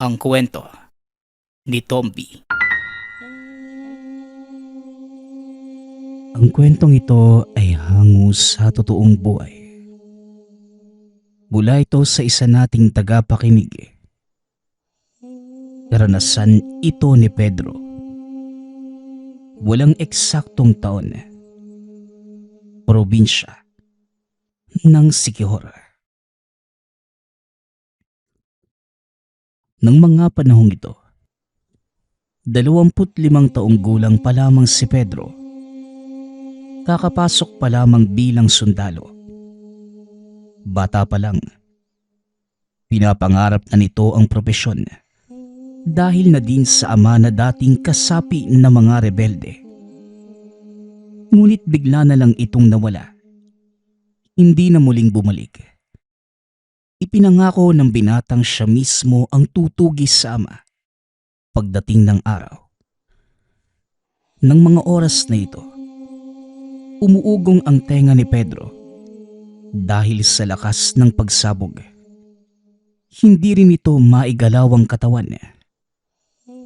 Ang kwento ni Tomby. Ang kwentong ito ay hango sa totoong buhay. Mula ito sa isa nating tagapakinig. Karanasan ito ni Pedro. Walang eksaktong taon. Probinsya ng Siquijor. Nang mga panahong ito, 25 taong gulang pa lamang si Pedro. Kakapasok pa lamang bilang sundalo. Bata pa lang, pinapangarap na nito ang propesyon dahil na din sa ama na dating kasapi ng mga rebelde. Ngunit bigla na lang itong nawala. Hindi na muling bumalik. Ipinangako ng binatang siya mismo ang tutugis sa ama pagdating ng araw. Nang mga oras na ito, umuugong ang tenga ni Pedro dahil sa lakas ng pagsabog. Hindi rin ito maigalaw ang katawan.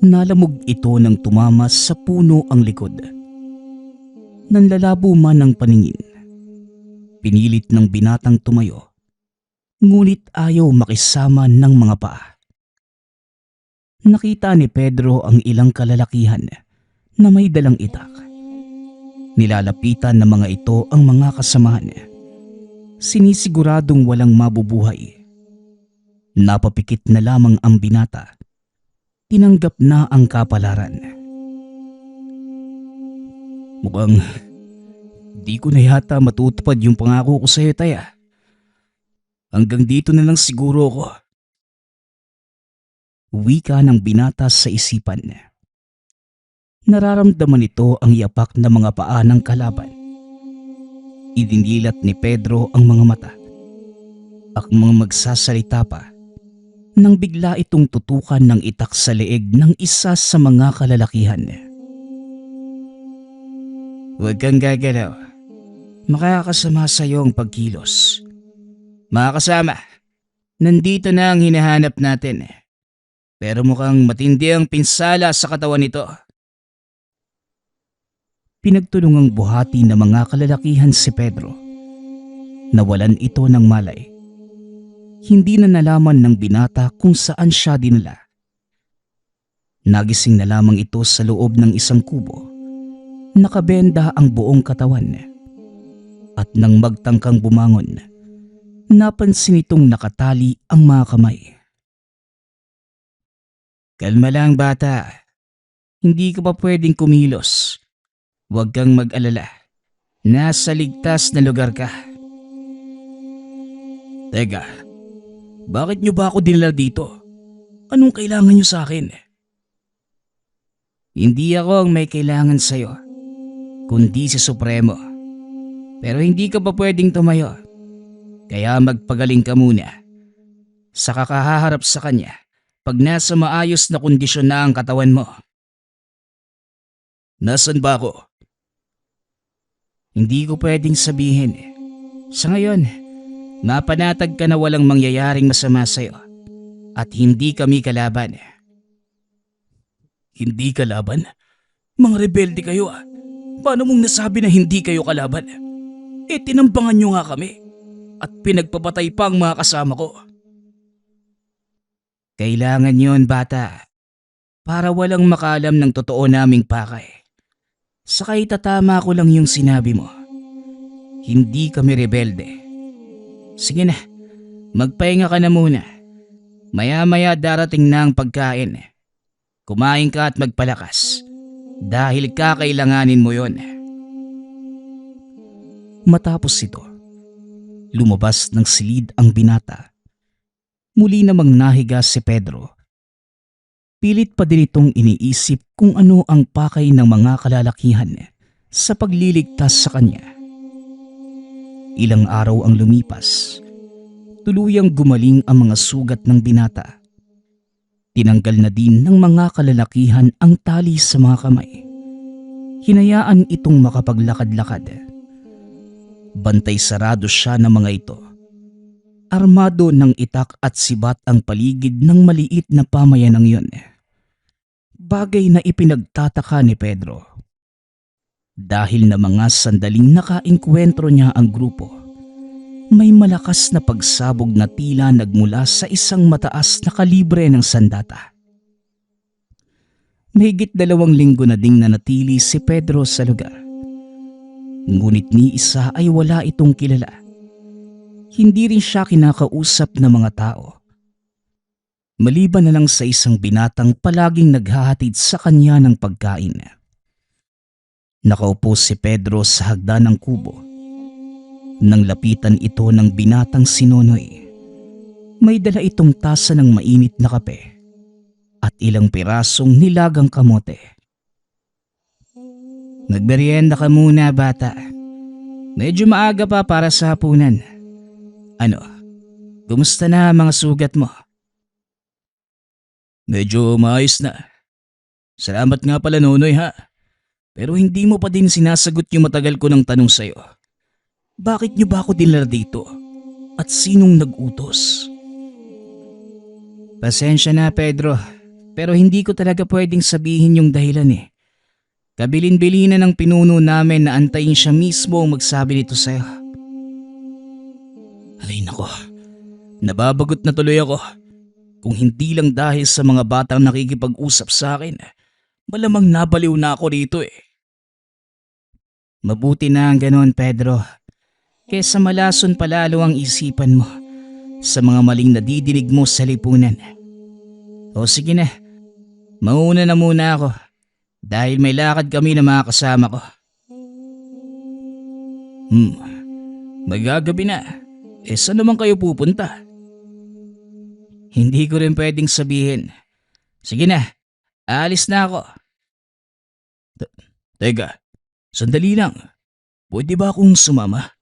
Nalamog ito nang tumama sa puno ang likod. Nanlalabo man ang paningin. Pinilit ng binatang tumayo, ngunit ayaw makisama ng mga paa. Nakita ni Pedro ang ilang kalalakihan na may dalang itak. Nilalapitan ng mga ito ang mga kasamahan. Sinisiguradong walang mabubuhay. Napapikit na lamang ang binata. Tinanggap na ang kapalaran. Mukhang di ko na yata matutupad yung pangako ko sa iyo, Taya. Hanggang dito na lang siguro ako. Wika ng binata sa isipan. Nararamdaman nito ang yapak na mga paa ng kalaban. Idinilat ni Pedro ang mga mata. At mga magsasalita pa nang bigla itong tutukan ng itak sa leeg ng isa sa mga kalalakihan. Huwag kang gagalaw. Makakasama sa iyo ang pagkilos. Mga kasama, nandito na ang hinahanap natin. Pero mukhang matindi ang pinsala sa katawan nito. Pinagtulungang buhati ng mga kalalakihan si Pedro. Nawalan ito ng malay. Hindi na nalaman ng binata kung saan siya dinala. Nagising na lamang ito sa loob ng isang kubo. Nakabenda ang buong katawan. At nang magtangkang bumangon, napansin itong nakatali ang mga kamay. Kalma lang, bata. Hindi ka pa pwedeng kumilos. Huwag kang mag-alala. Nasa ligtas na lugar ka. Teka, bakit niyo ba ako dinala dito? Anong kailangan niyo sa akin? Hindi ako ang may kailangan sa'yo, kundi si Supremo. Pero hindi ka pa pwedeng tumayo. Kaya magpagaling ka muna. Saka kahaharap sa kanya pag nasa maayos na kondisyon na ang katawan mo. Nasaan ba ako? Hindi ko pwedeng sabihin. Sa ngayon, mapanatag ka na walang mangyayaring masama sa'yo at hindi kami kalaban. Hindi kalaban? Mga rebelde kayo ah. Paano mong nasabi na hindi kayo kalaban? Tinambangan nyo nga kami at pinagpapatay pa ang mga kasama ko. Kailangan yon, bata, para walang makalam ng totoo naming pakay. Saka itatama ko lang yung sinabi mo. Hindi kami rebelde. Sige na, magpahinga ka na muna. Maya-maya darating na ang pagkain. Kumain ka at magpalakas dahil kakailanganin mo yon. Matapos ito, lumabas ng silid ang binata. Muli namang nahiga si Pedro. Pilit pa din itong iniisip kung ano ang pakay ng mga kalalakihan sa pagliligtas sa kanya. Ilang araw ang lumipas. Tuluyang gumaling ang mga sugat ng binata. Tinanggal na din ng mga kalalakihan ang tali sa mga kamay. Hinayaan itong makapaglakad-lakad. Bantay sarado siya ng mga ito Armado ng itak at sibat ang paligid ng maliit na pamayanang yun. Bagay na ipinagtataka ni Pedro. Dahil na mga sandaling nakaengkwentro niya ang grupo, may malakas na pagsabog na tila nagmula sa isang mataas na kalibre ng sandata. Mahigit 2 linggo na ding nanatili si Pedro sa lugar. Ngunit ni isa ay wala itong kilala. Hindi rin siya kinakausap ng mga tao. Maliban na lang sa isang binatang palaging naghahatid sa kanya ng pagkain. Nakaupo si Pedro sa hagdan ng kubo. Nang lapitan ito ng binatang si Nonoy, may dala itong tasa ng mainit na kape at ilang pirasong nilagang kamote. "Magmerienda ka muna, bata. Medyo maaga pa para sa hapunan. Ano, kumusta na ang mga sugat mo?" "Medyo maayos na. Salamat nga pala, Nonoy, ha. Pero hindi mo pa din sinasagot yung matagal ko ng tanong sa'yo. Bakit niyo ba ako dinala dito? At sinong nag-utos?" "Pasensya na, Pedro. Pero hindi ko talaga pwedeng sabihin yung dahilan eh. Kabilin-bilinan ng pinuno namin na antayin siya mismo ang magsabi nito sa'yo." Ay nako, nababagot na tuloy ako. Kung hindi lang dahil sa mga batang nakikipag-usap sa akin, malamang nabaliw na ako rito eh. Mabuti na ang ganon, Pedro. Kesa malason palalo ang isipan mo sa mga maling nadidinig mo sa lipunan. O sige na, mauna na muna ako dahil may lakad kami na mga kasama ko. Magagabi na. Saan naman kayo pupunta?" "Hindi ko rin pwedeng sabihin. Sige na, aalis na ako." Teka, sandali lang. Pwede ba akong sumama?"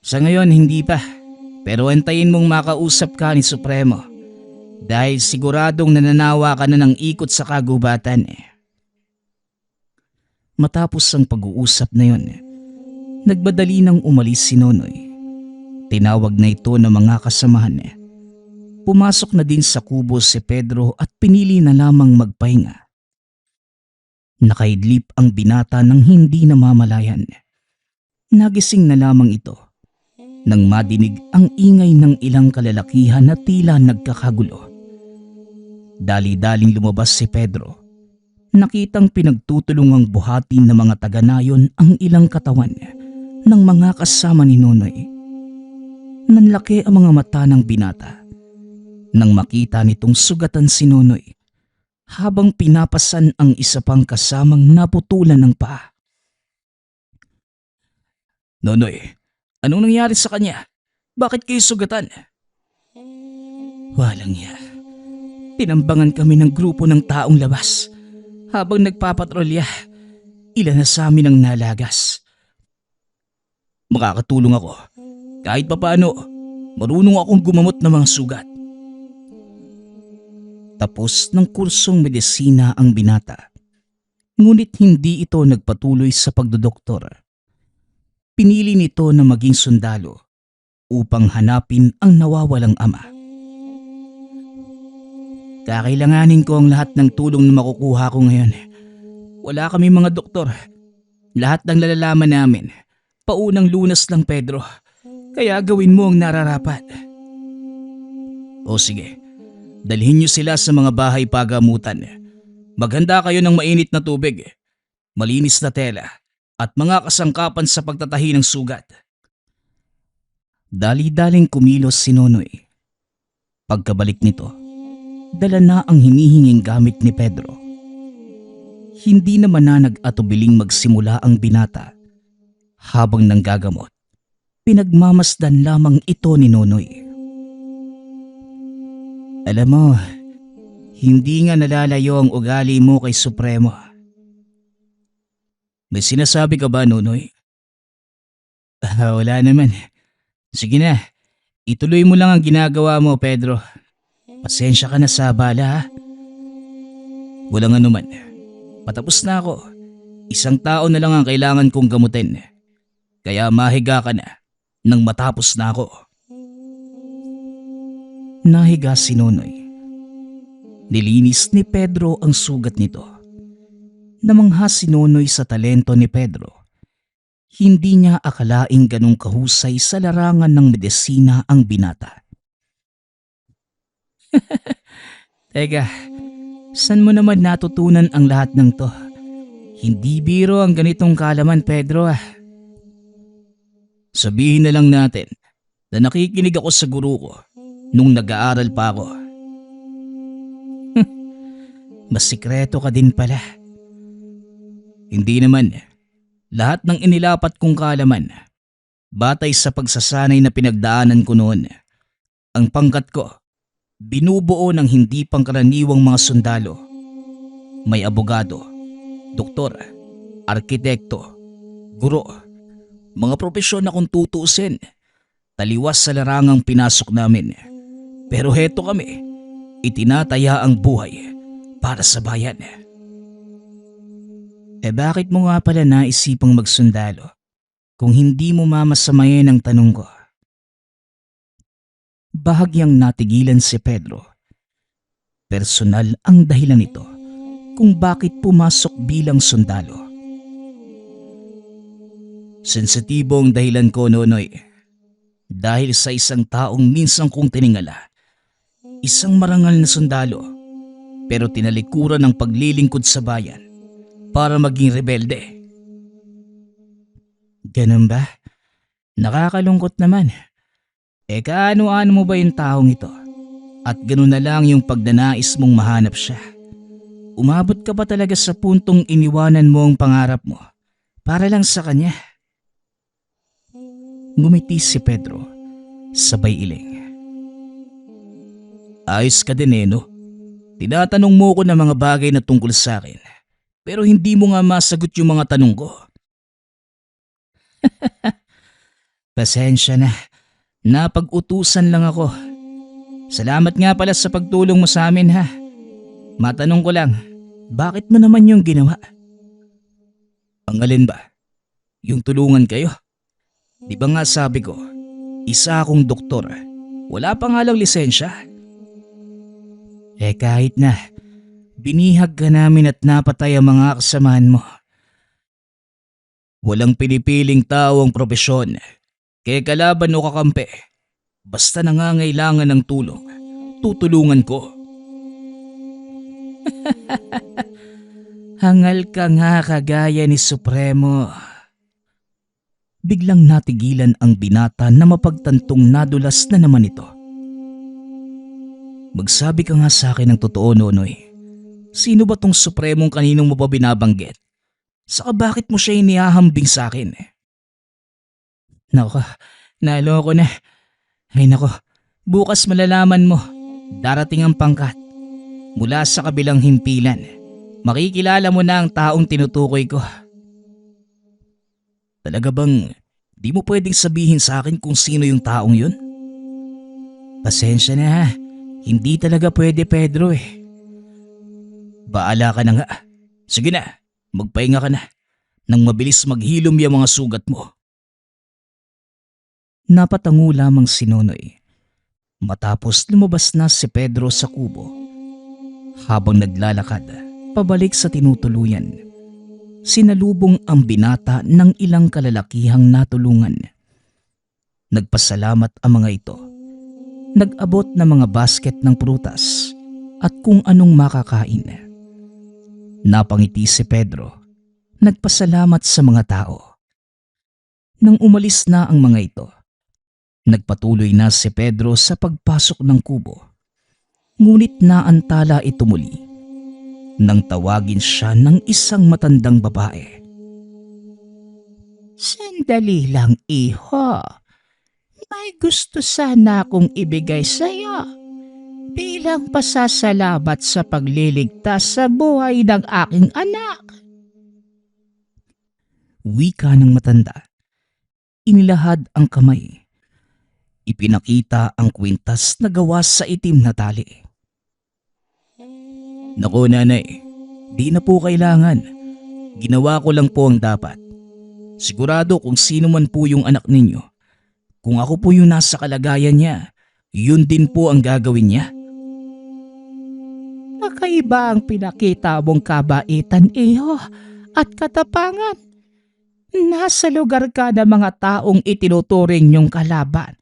"Sa ngayon hindi pa, pero antayin mong makausap ka ni Supremo dahil siguradong nananawa ka na ng ikot sa kagubatan eh." Matapos ang pag-uusap na yon, nagbadali nang umalis si Nonoy. Tinawag na ito ng mga kasamahan. Pumasok na din sa kubo si Pedro at pinili na lamang magpahinga. Nakaidlip ang binata ng hindi namamalayan. Nagising na lamang ito nang madinig ang ingay ng ilang kalalakihan na tila nagkakagulo. Dali-daling lumabas si Pedro. Nakitang pinagtutulungang buhatin ng mga taga-nayon ang ilang katawan ng mga kasama ni Nonoy. Nanlaki ang mga mata ng binata nang makita nitong sugatan si Nonoy habang pinapasan ang isa pang kasamang naputulan ng paa. "Nonoy, anong nangyari sa kanya? Bakit kayo sugatan?" "Walang ya. Tinambangan kami ng grupo ng taong labas. Habang nagpapatrolya, ilan na sa amin ang nalagas. Makakatulong ako. Kahit papaano, marunong akong gumamot ng mga sugat." Tapos ng kursong medisina ang binata. Ngunit hindi ito nagpatuloy sa pagdodoktor. Pinili nito na maging sundalo upang hanapin ang nawawalang ama. "Kakailanganin ko ang lahat ng tulong na makukuha ko ngayon. Wala kami mga doktor. Lahat ng nalalaman namin, paunang lunas lang, Pedro. Kaya gawin mo ang nararapat." "O sige, dalhin niyo sila sa mga bahay pagamutan. Maghanda kayo ng mainit na tubig, malinis na tela, at mga kasangkapan sa pagtatahi ng sugat." Dali-daling kumilos si Nonoy. Pagkabalik nito, dala na ang hinihinging gamit ni Pedro. Hindi naman na nag-atubiling magsimula ang binata. Habang nanggagamot, pinagmamasdan lamang ito ni Nonoy. "Alam mo, hindi nga nalalayo ang ugali mo kay Supremo." "May sinasabi ka ba, Nonoy?" Wala naman. Sige na, ituloy mo lang ang ginagawa mo, Pedro. Pasensya ka na sa abala ha." "Walang anuman. Patapos na ako. Isang tao na lang ang kailangan kong gamutin. Kaya mahiga ka na nang matapos na ako." Nahiga si Nonoy. Nilinis ni Pedro ang sugat nito. Namangha si Nonoy sa talento ni Pedro. Hindi niya akalaing ganong kahusay sa larangan ng medisina ang binata. Teka, saan mo naman natutunan ang lahat ng to? Hindi biro ang ganitong kaalaman, Pedro ah. Sabihin na lang natin na nakikinig ako sa guru ko nung nag-aaral pa ako. Mas sikreto ka din pala. Hindi naman. Lahat ng inilapat kong kaalaman, batay sa pagsasanay na pinagdaanan ko noon. Ang pangkat ko, binubuo ng hindi pangkaraniwang mga sundalo. May abogado, doktor, arkitekto, guro, mga propesyon na kung tutuusin, taliwas sa larangang pinasok namin. Pero heto kami, itinataya ang buhay para sa bayan. Bakit mo nga pala naisipang magsundalo kung hindi mo mamasamayin ang tanong ko? Bahagyang natigilan si Pedro. Personal ang dahilan nito kung bakit pumasok bilang sundalo. Sensitibo ang dahilan ko, Nonoy. Dahil sa isang taong minsan kong tiningala. Isang marangal na sundalo, pero tinalikuran ng paglilingkod sa bayan para maging rebelde. Ganun ba? Nakakalungkot naman. Kaano-ano mo ba yung taong ito? At ganun na lang yung pagnanais mong mahanap siya. Umabot ka ba talaga sa puntong iniwanan mo ang pangarap mo para lang sa kanya? Ngumiti si Pedro, sabay iling. Ayos ka din no? Tinatanong mo ko ng mga bagay na tungkol sa akin, pero hindi mo nga masagot yung mga tanong ko. Pasensya na, napag-utusan lang ako. Salamat nga pala sa pagtulong mo sa amin ha. Matanong ko lang, bakit mo naman yung ginawa? Ang alin ba? Yung tulungan kayo? Di ba nga sabi ko, isa akong doktor, wala pa nga lang lisensya. Kahit na, binihag ka namin at napatay ang mga kasamahan mo. Walang pinipiling tao ang propesyon, kaya kalaban o kakampi, basta nangangailangan ng tulong, tutulungan ko. Hangal ka nga kagaya ni Supremo. Biglang natigilan ang binata na mapagtantong nadulas na naman ito. Magsabi ka nga sa akin ng totoo, Nonoy. Sino ba tong Supremong kaninong mo pa binabanggit? Saka bakit mo siya inihahambing sa akin? Nako, naloko na. Ay nako, bukas malalaman mo. Darating ang pangkat. Mula sa kabilang himpilan, makikilala mo na ang taong tinutukoy ko. Talaga bang di mo pwedeng sabihin sa akin kung sino yung taong yun? Pasensya na ha. Hindi talaga pwede, Pedro eh. Baala ka na nga. Sige na, magpahinga ka na. Nang mabilis maghilom yung mga sugat mo. Napatango lamang si Nonoy. Matapos lumabas na si Pedro sa kubo. Habang naglalakad, pabalik sa tinutuluyan, sinalubong ang binata ng ilang kalalakihang natulungan. Nagpasalamat ang mga ito. Nag-abot ng mga basket ng prutas at kung anong makakain. Napangiti si Pedro. Nagpasalamat sa mga tao. Nang umalis na ang mga ito, nagpatuloy na si Pedro sa pagpasok ng kubo. Ngunit naantala ito muli nang tawagin siya ng isang matandang babae. Sandali lang, iho. May gusto sana akong ibigay sa iyo bilang pasasalamat sa pagliligtas sa buhay ng aking anak. Wika ng matanda. Inilahad ang kamay. Ipinakita ang kwintas na gawa sa itim na tali. Naku nanay, di na po kailangan. Ginawa ko lang po ang dapat. Sigurado kung sino man po yung anak ninyo. Kung ako po yung nasa kalagayan niya, yun din po ang gagawin niya. Kakaiba ang pinakita mong kabaitan, iho, at katapangan. Nasa lugar ka ng mga taong itinuturing niyong kalaban,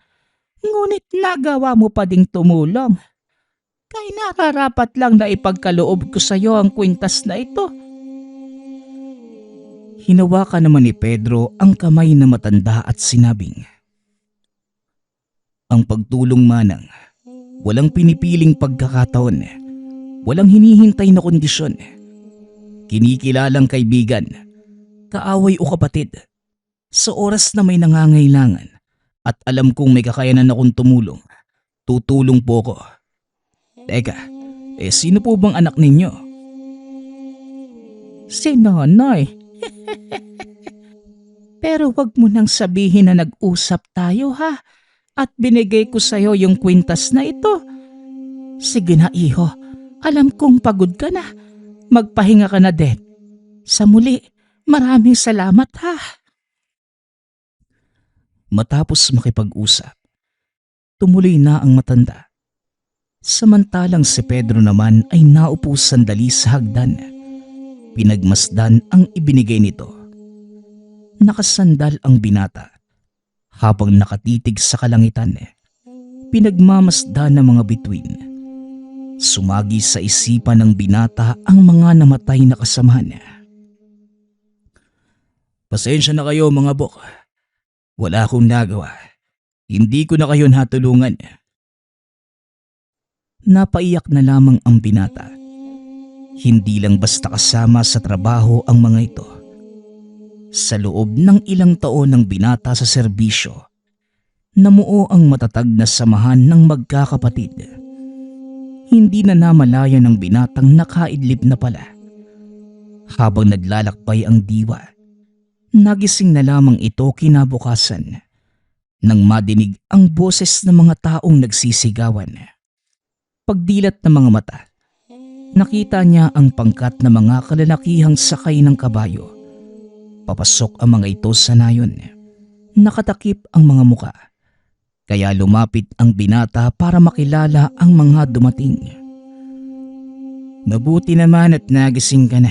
ngunit nagawa mo pa ding tumulong. Kay nararapat lang na ipagkaloob ko sa iyo ang kwintas na ito. Hinawakan naman ni Pedro ang kamay na matanda at sinabing, ang pagtulong manang, walang pinipiling pagkakataon, walang hinihintay na kondisyon. Kinikilalang kaibigan, kaaway o kapatid, sa oras na may nangangailangan at alam kong may kakayanan akong tumulong, tutulong po ko. Teka, sino po bang anak ninyo? Si Nonoy. Pero wag mo nang sabihin na nag-usap tayo, ha? At binigay ko sa'yo yung kwintas na ito. Sige na, iho. Alam kong pagod ka na. Magpahinga ka na din. Sa muli, maraming salamat, ha? Matapos makipag-usap, tumuloy na ang matanda. Samantalang si Pedro naman ay naupo sandali sa hagdan. Pinagmasdan ang ibinigay nito. Nakasandal ang binata. Habang nakatitig sa kalangitan, pinagmamasdan ng mga bituin. Sumagi sa isipan ng binata ang mga namatay na kasamahan. Pasensya na kayo mga bok. Wala akong nagawa. Hindi ko na kayo natulungan. Napaiyak na lamang ang binata. Hindi lang basta kasama sa trabaho ang mga ito. Sa loob ng ilang taon ng binata sa serbisyo, namuo ang matatag na samahan ng magkakapatid. Hindi na namalaya ng binatang nakaidlip na pala. Habang naglalakbay ang diwa, nagising na lamang ito kinabukasan nang madinig ang boses ng mga taong nagsisigawan. Pagdilat ng mga mata, nakita niya ang pangkat na mga kalalakihang sakay ng kabayo. Papasok ang mga ito sa nayon. Nakatakip ang mga muka. Kaya lumapit ang binata para makilala ang mga dumating. Mabuti naman at nagising ka na.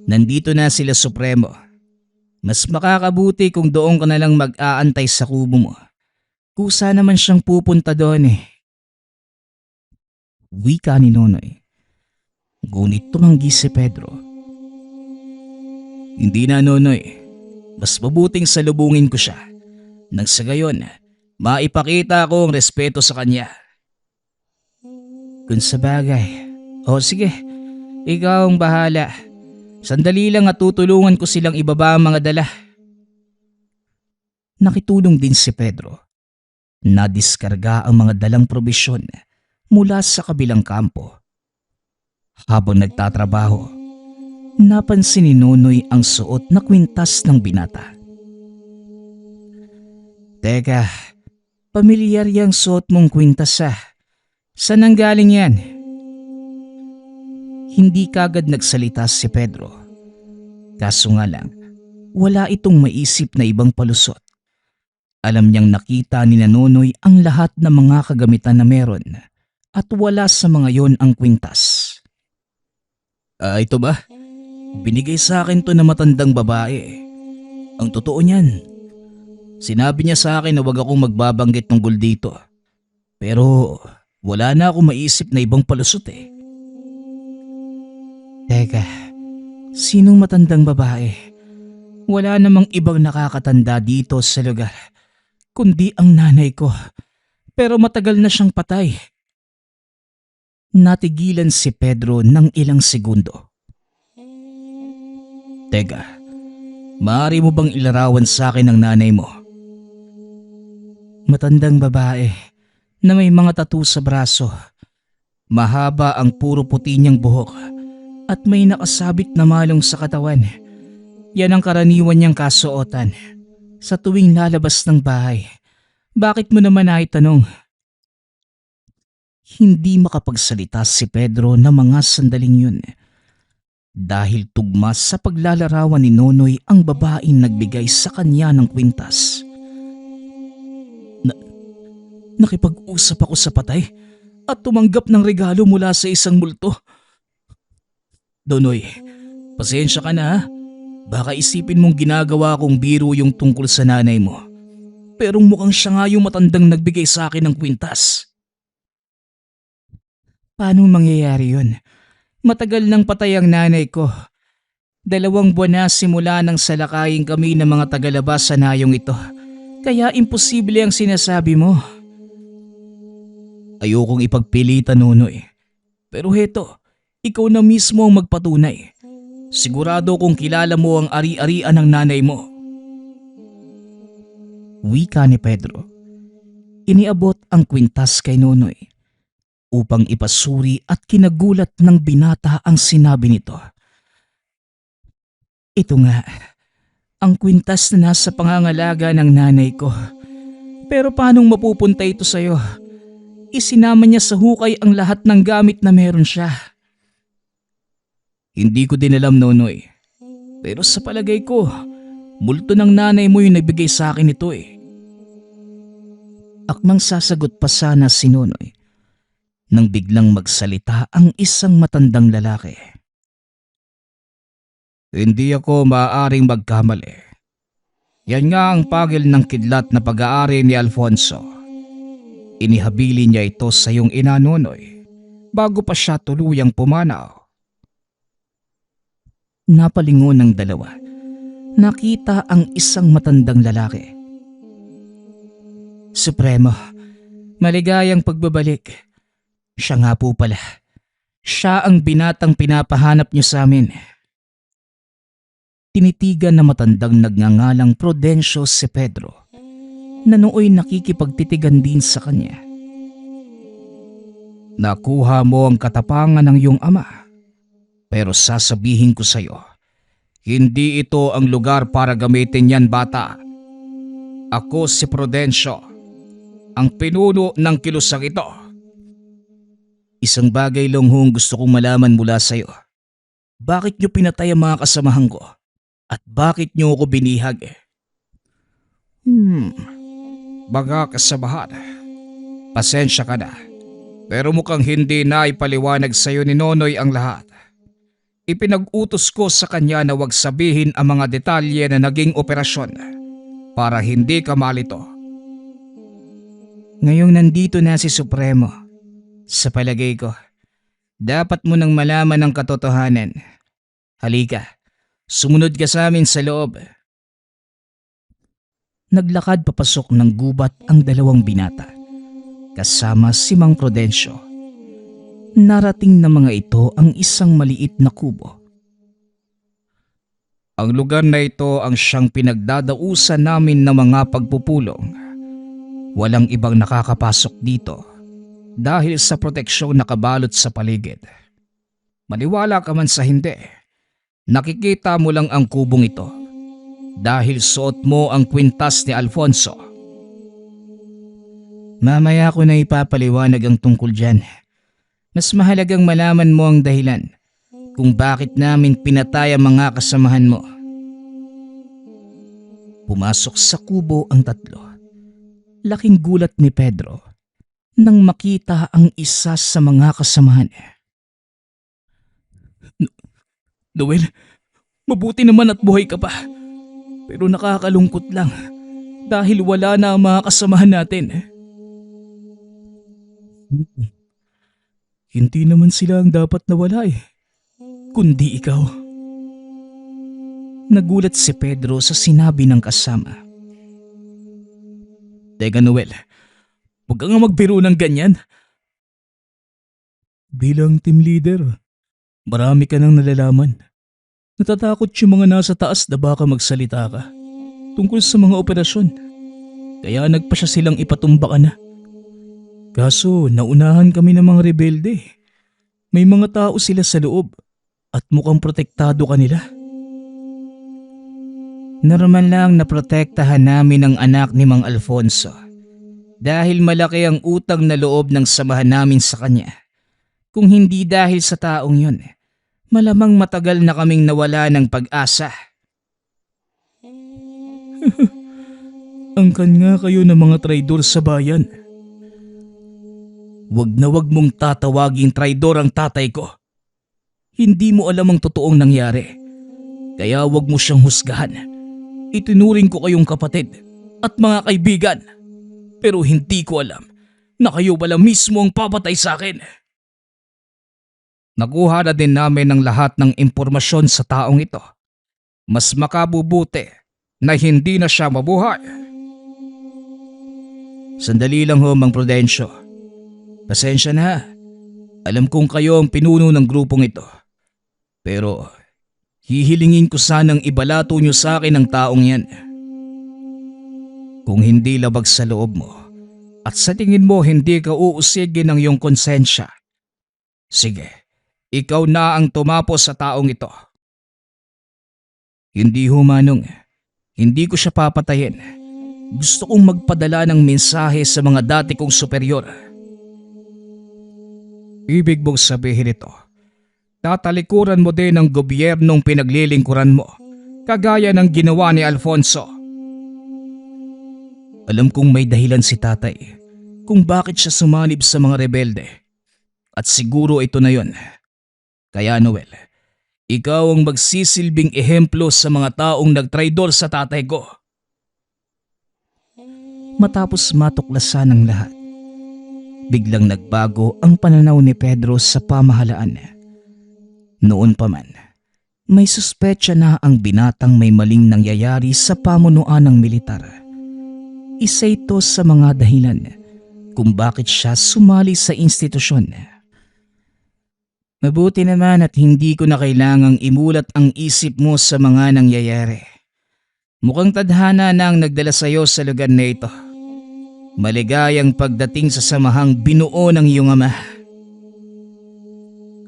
Nandito na sila Supremo. Mas makakabuti kung doon ka na lang mag-aantay sa kubo mo. Kusa naman siyang pupunta doon eh. Wika ni Nonoy. Ngunit tumanggi si Pedro. Hindi na, Nonoy. Mas mabuting salubungin ko siya. Nang sa gayon, maipakita ko ang respeto sa kanya. Kung sa bagay. O sige, ikaw ang bahala. Sandali lang at tutulungan ko silang ibaba ang mga dala. Nakitulong din si Pedro. Nadiskarga ang mga dalang probisyon mula sa kabilang kampo. Habang nagtatrabaho, napansin ni Nonoy ang suot na kwintas ng binata. Teka, pamilyar yang suot mong kwintas ah. Saan ang galing yan? Hindi kagad nagsalita si Pedro. Kaso nga lang, wala itong maisip na ibang palusot. Alam niyang nakita ni Nonoy ang lahat ng mga kagamitan na meron at wala sa mga yon ang kwintas. Ito ba? Binigay sa akin to na matandang babae. Ang totoo niyan, sinabi niya sa akin na wag akong magbabanggit tungkol dito. Pero wala na akong maisip na ibang palusot eh. Teka, sinong matandang babae? Wala namang ibang nakakatanda dito sa lugar, kundi ang nanay ko. Pero matagal na siyang patay. Natigilan si Pedro ng ilang segundo. Teka, maaari mo bang ilarawan sa akin ang nanay mo? Matandang babae na may mga tattoo sa braso. Mahaba ang puro puti niyang buhok at may nakasabit na malong sa katawan. Yan ang karaniwan niyang kasuotan sa tuwing lalabas ng bahay. Bakit mo naman naitanong? Hindi makapagsalita si Pedro na mga sandaling yun. Dahil tugma sa paglalarawan ni Nonoy ang babaeng nagbigay sa kanya ng kwintas. Nakipag-usap ako sa patay at tumanggap ng regalo mula sa isang multo. Donoy, pasensya ka na ha. Baka isipin mong ginagawa kong biro yung tungkol sa nanay mo. Pero mukhang siya nga yung matandang nagbigay sa akin ng kwintas. Paano mangyayari yun? Matagal nang patay ang nanay ko. 2 buwan na simula nang salakayin kami ng mga tagalabas sa nayong ito. Kaya imposible ang sinasabi mo. Ayokong ipagpilitan, Nonoy. Pero heto, ikaw na mismo ang magpatunay. Sigurado kung kilala mo ang ari-arian ng nanay mo. Wika ni Pedro. Iniabot ang kwintas kay Nonoy upang ipasuri at kinagulat ng binata ang sinabi nito. Ito nga, ang kwintas na nasa pangangalaga ng nanay ko. Pero paanong mapupunta ito sa'yo? Isinama niya sa hukay ang lahat ng gamit na meron siya. Hindi ko din alam, Nonoy. Pero sa palagay ko, multo ng nanay mo yung nagbigay sa akin ito eh. Akmang sasagot pa sana si Nonoy nang biglang magsalita ang isang matandang lalaki. Hindi ako maaaring magkamali. Yan nga ang pagil ng kidlat na pag-aari ni Alfonso. Inihabili niya ito sa iyong ina, Nonoy, bago pa siya tuluyang pumanaw. Napalingon ng dalawa. Nakita ang isang matandang lalaki. Supremo, maligayang pagbabalik. Siya nga po pala. Siya ang binatang pinapahanap niyo sa amin. Tinitigan na matandang nagngangalang Prudencio si Pedro na nooy nakikipagtitigan din sa kanya. Nakuha mo ang katapangan ng iyong ama. Pero sasabihin ko sa iyo, hindi ito ang lugar para gamitin yan, bata. Ako si Prudencio, ang pinuno ng kilusang ito. Isang bagay lang hong gusto kong malaman mula sa iyo. Bakit niyo pinatay ang mga kasamahan ko? At bakit niyo ako binihag? Mga kasamahan, pasensya ka na. Pero mukhang hindi na ipaliwanag sa iyo ni Nonoy ang lahat. Ipinag-utos ko sa kanya na huwag sabihin ang mga detalye na naging operasyon para hindi ka malito. Ngayong nandito na si Supremo, sa palagay ko, dapat mo nang malaman ang katotohanan. Halika, sumunod ka sa amin sa loob. Naglakad papasok ng gubat ang 2 binata, kasama si Mang Prudencio. Narating na mga ito ang isang maliit na kubo. Ang lugar na ito ang siyang pinagdadausan namin ng mga pagpupulong. Walang ibang nakakapasok dito dahil sa proteksyong nakabalot sa paligid. Maniwala ka man sa hindi, nakikita mo lang ang kubong ito dahil suot mo ang kwintas ni Alfonso. Mamaya ko na ipapaliwanag ang tungkol dyan. Mas mahalagang malaman mo ang dahilan kung bakit namin pinatay ang mga kasamahan mo. Pumasok sa kubo ang 3. Laking gulat ni Pedro nang makita ang isa sa mga kasamahan. Noel, mabuti naman at buhay ka pa. Pero nakakalungkot lang dahil wala na ang mga kasamahan natin. Hindi naman sila ang dapat nawala kundi ikaw. Nagulat si Pedro sa sinabi ng kasama. Teka Noel, huwag ka nga magbiro ng ganyan. Bilang team leader, marami ka nang nalalaman. Natatakot yung mga nasa taas na baka magsalita ka tungkol sa mga operasyon. Kaya nagpasya silang ipatumba ka na. Kaso naunahan kami ng mga rebelde. May mga tao sila sa loob at mukhang protektado ka nila. Normal lang na protektahan namin ang anak ni Mang Alfonso dahil malaki ang utang na loob ng samahan namin sa kanya. Kung hindi dahil sa taong yun, malamang matagal na kaming nawala ng pag-asa. Angkan nga kayo ng mga traidor sa bayan. Wag na wag mong tatawaging traidor ang tatay ko. Hindi mo alam ang totoong nangyari. Kaya wag mo siyang husgahan. Itinuring ko kayong kapatid at mga kaibigan. Pero hindi ko alam na kayo pala mismo ang papatay sa akin. Nakuha na din namin ang lahat ng impormasyon sa taong ito. Mas makabubuti na hindi na siya mabuhay. Sandali lang ho, Mang Prudencio. Pasensya na. Alam kong kayo ang pinuno ng grupong ito. Pero hihilingin ko sanang ibalato niyo sa akin ang taong yan. Kung hindi labag sa loob mo at sa tingin mo hindi ka uusigin ng iyong konsensya, sige, ikaw na ang tumapos sa taong ito. Hindi ho, Manong. Hindi ko siya papatayin. Gusto kong magpadala ng mensahe sa mga dati kong superior. Ibig mong sabihin ito, tatalikuran mo din ang gobyernong pinaglilingkuran mo, kagaya ng ginawa ni Alfonso. Alam kong may dahilan si tatay kung bakit siya sumanib sa mga rebelde. At siguro ito na yon. Kaya Noel, ikaw ang magsisilbing ehemplo sa mga taong nagtraidor sa tatay ko. Matapos matuklasan ang lahat, biglang nagbago ang pananaw ni Pedro sa pamahalaan. Noon pa man, may suspetsa na ang binatang may maling nangyayari sa pamunuan ng militar. Isa ito sa mga dahilan kung bakit siya sumali sa institusyon. Mabuti naman at hindi ko na kailangang imulat ang isip mo sa mga nangyayari. Mukhang tadhana na ang nagdala sa iyo sa lugar na ito. Maligayang pagdating sa samahang binuo ng iyong ama.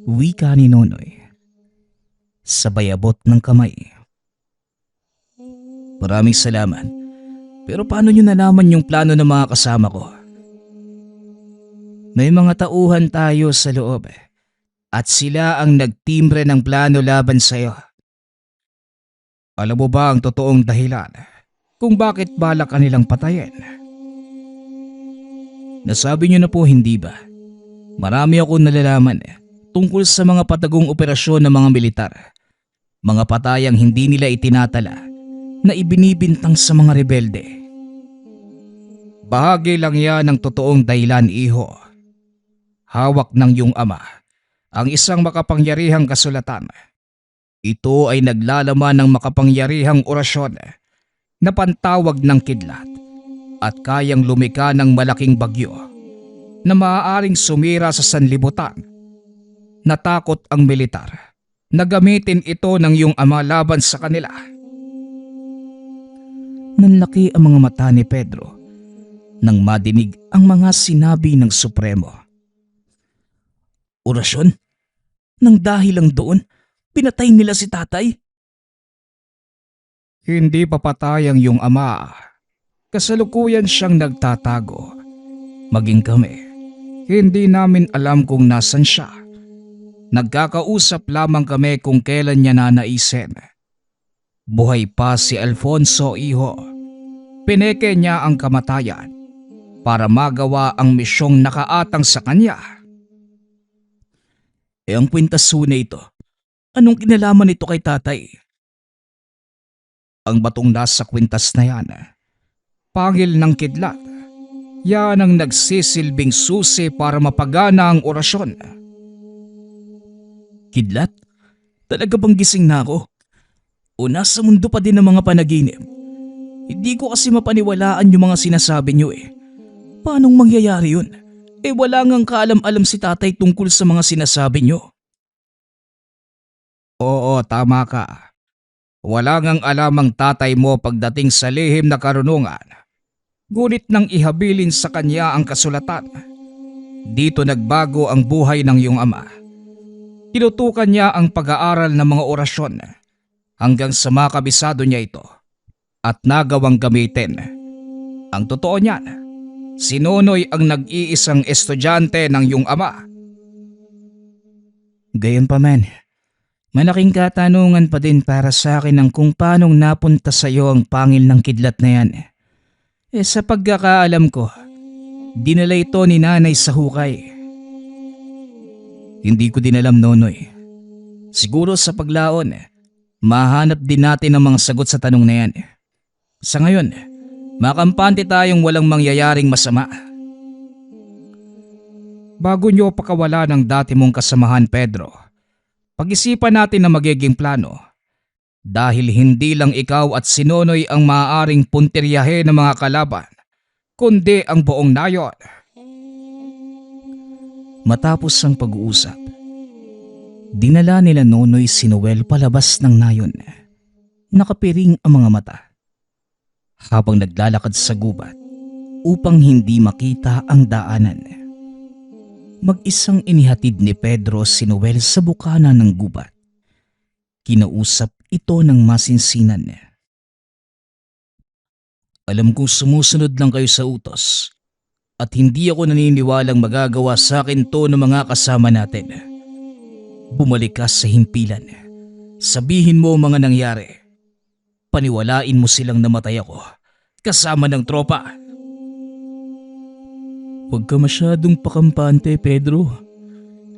Wika ni Nonoy. Sabay abot ng kamay. Maraming salamat. Pero paano niyo nalaman yung plano ng mga kasama ko? May mga tauhan tayo sa loob at sila ang nagtimbre ng plano laban sa iyo. Alam mo ba ang totoong dahilan kung bakit balak kanilang patayin? Nasabi niyo na po, hindi ba? Marami akong nalalaman tungkol sa mga patagong operasyon ng mga militar. Mga patayang hindi nila itinatala na ibinibintang sa mga rebelde. Bahagi lang yan ng totoong dahilan, iho. Hawak ng iyong ama ang isang makapangyarihang kasulatan. Ito ay naglalaman ng makapangyarihang orasyon na pantawag ng kidlat at kayang lumika ng malaking bagyo na maaaring sumira sa sanlibutan. Natakot ang militar na gamitin ito ng iyong ama laban sa kanila. Nanlaki ang mga mata ni Pedro nang madinig ang mga sinabi ng Supremo. Orasyon? Nang dahil lang doon, pinatay nila si tatay? Hindi papatay ang iyong ama. Kasalukuyan siyang nagtatago. Maging kami, hindi namin alam kung nasan siya. Nagkakausap lamang kami kung kailan niya nanaisin. Buhay pa si Alfonso, iho. Pineke niya ang kamatayan para magawa ang misyong nakaatang sa kanya. Ang kwintaso na ito, anong kinalaman nito kay tatay? Ang batong nasa kwintas na yan, pangil ng kidlat. Yan ang nagsisilbing susi para mapagana ang orasyon. Kidlat? Talaga bang gising na ako? O nasa mundo pa din ng mga panaginip? Hindi ko kasi mapaniwalaan yung mga sinasabi niyo eh. Paanong mangyayari yun? Wala ngang kaalam-alam si tatay tungkol sa mga sinasabi niyo. Oo, tama ka. Wala ngang alam ang tatay mo pagdating sa lihim na karunungan. Ngunit nang ihabilin sa kanya ang kasulatan, dito nagbago ang buhay ng iyong ama. Tinutukan niya ang pag-aaral ng mga orasyon hanggang sa makabisado niya ito at nagawang gamitin. Ang totoo niyan, si Nonoy ang nag-iisang estudyante ng iyong ama. Gayunpaman, malaking katanungan pa din para sa akin ang kung paanong napunta sa iyo ang pangil ng kidlat na yan. Sa pagkakaalam ko, dinala ito ni nanay sa hukay. Hindi ko din alam, Nonoy. Siguro sa paglaon, mahanap din natin ang mga sagot sa tanong na yan. Sa ngayon, makampante tayong walang mangyayaring masama. Bago nyo pakawala ng dati mong kasamahan, Pedro, pag-isipan natin na magiging plano. Dahil hindi lang ikaw at si Nonoy ang maaaring puntiryahe ng mga kalaban, kundi ang buong nayon. Matapos ang pag-uusap, dinala nila Nonoy si Noel palabas ng nayon. Nakapiring ang mga mata habang naglalakad sa gubat upang hindi makita ang daanan. Mag-isang inihatid ni Pedro si Noel sa bukana ng gubat. Kinausap ito ng masinsinan. Alam kong sumusunod lang kayo sa utos at hindi ako naniniwalang magagawa sa akin to ng mga kasama natin. Bumalik ka sa himpilan. Sabihin mo ang mga nangyari. Paniwalain mo silang namatay ako kasama ng tropa. Huwag ka masyadong pakampante, Pedro.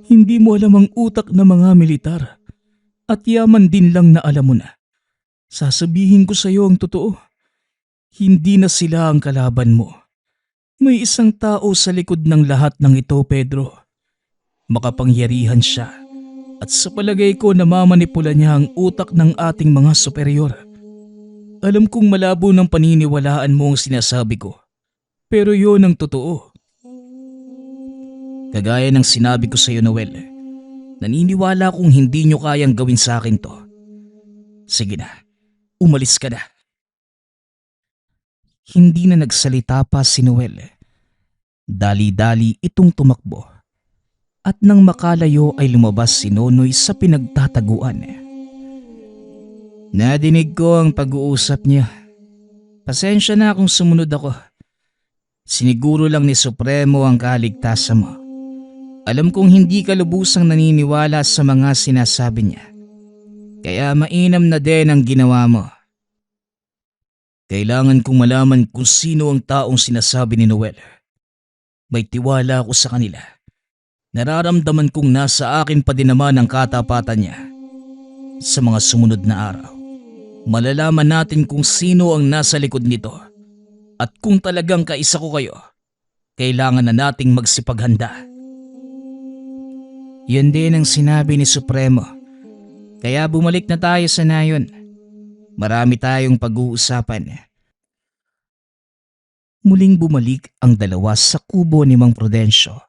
Hindi mo alam ang utak ng mga militar. At yaman din lang na alam mo na. Sasabihin ko sa iyo ang totoo. Hindi na sila ang kalaban mo. May isang tao sa likod ng lahat ng ito, Pedro. Makapangyarihan siya. At sa palagay ko namamanipula niya ang utak ng ating mga superior. Alam kong malabo ng paniniwalaan mo ang sinasabi ko. Pero yon ang totoo. Kagaya ng sinabi ko sa iyo, Noel, naniniwala kong hindi nyo kayang gawin sa akin to. Sige na, umalis ka na. Hindi na nagsalita pa si Noel. Dali-dali itong tumakbo. At nang makalayo ay lumabas si Nonoy sa pinagtataguan. Nadinig ko ang pag-uusap niya. Pasensya na kung sumunod ako. Siniguro lang ni Supremo ang kaligtasan mo. Alam kong hindi ka lubusang naniniwala sa mga sinasabi niya. Kaya mainam na din ang ginawa mo. Kailangan kong malaman kung sino ang taong sinasabi ni Noel. May tiwala ako sa kanila. Nararamdaman kong nasa akin pa din naman ang katapatan niya. Sa mga sumunod na araw, malalaman natin kung sino ang nasa likod nito. At kung talagang kaisa ko kayo, kailangan na nating magsipaghanda. Yun din ang sinabi ni Supremo. Kaya bumalik na tayo sa nayon. Marami tayong pag-uusapan. Muling bumalik ang dalawa sa kubo ni Mang Prudencio.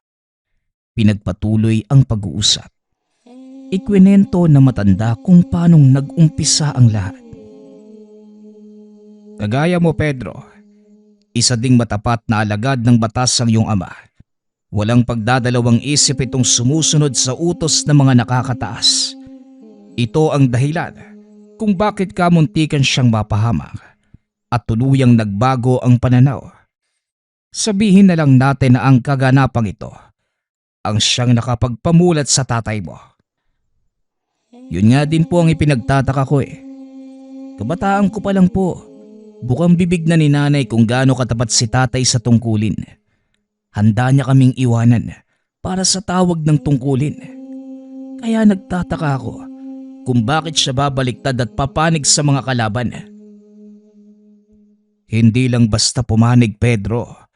Pinagpatuloy ang pag-uusap. Ikwinento na matanda kung paanong nag-umpisa ang lahat. Kagaya mo, Pedro, isa ding matapat na alagad ng batas ang iyong ama. Walang pagdadalawang isip itong sumusunod sa utos ng mga nakakataas. Ito ang dahilan kung bakit kamuntikan siyang mapahamak at tuluyang nagbago ang pananaw. Sabihin na lang natin na ang kaganapang ito ang siyang nakapagpamulat sa tatay mo. Yun nga din po ang ipinagtataka ko eh. Kabataan ko pa lang po, bukang bibig na ni nanay kung gaano katapat si tatay sa tungkulin. Handa niya kaming iwanan para sa tawag ng tungkulin. Kaya nagtataka ako kung bakit siya babaliktad at papanig sa mga kalaban. Hindi lang basta pumanig, Pedro.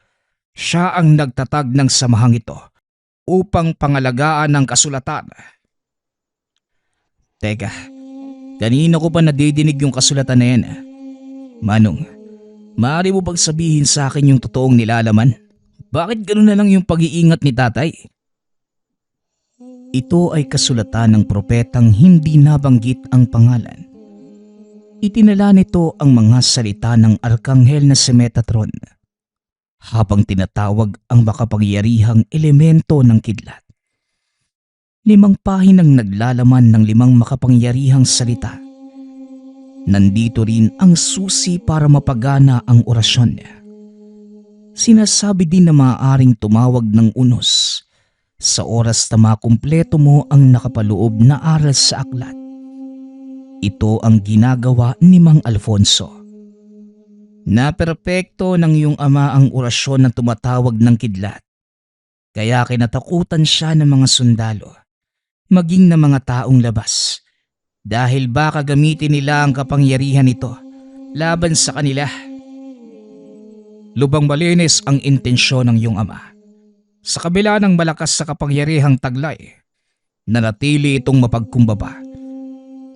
Siya ang nagtatag ng samahang ito upang pangalagaan ang kasulatan. Teka, kanina ko pa nadidinig yung kasulatan na yan. Manong, maaari mo bang sabihin sa akin yung totoong nilalaman? Bakit gano'n na lang yung pag-iingat ni tatay? Ito ay kasulatan ng propetang hindi nabanggit ang pangalan. Itinala nito ang mga salita ng arkanghel na si Metatron habang tinatawag ang makapangyarihang elemento ng kidlat. 5 pahinang naglalaman ng 5 makapangyarihang salita. Nandito rin ang susi para mapagana ang orasyon niya. Sinasabi din na maaaring tumawag ng unos sa oras na makumpleto mo ang nakapaloob na aral sa aklat. Ito ang ginagawa ni Mang Alfonso. Naperpekto ng iyong ama ang orasyon na tumatawag ng kidlat. Kaya kinatakutan siya ng mga sundalo maging ng mga taong labas dahil baka gamitin nila ang kapangyarihan nito laban sa kanila. Lubang malinis ang intensyon ng iyong ama. Sa kabila ng malakas sa kapangyarihang taglay, nanatili itong mapagkumbaba.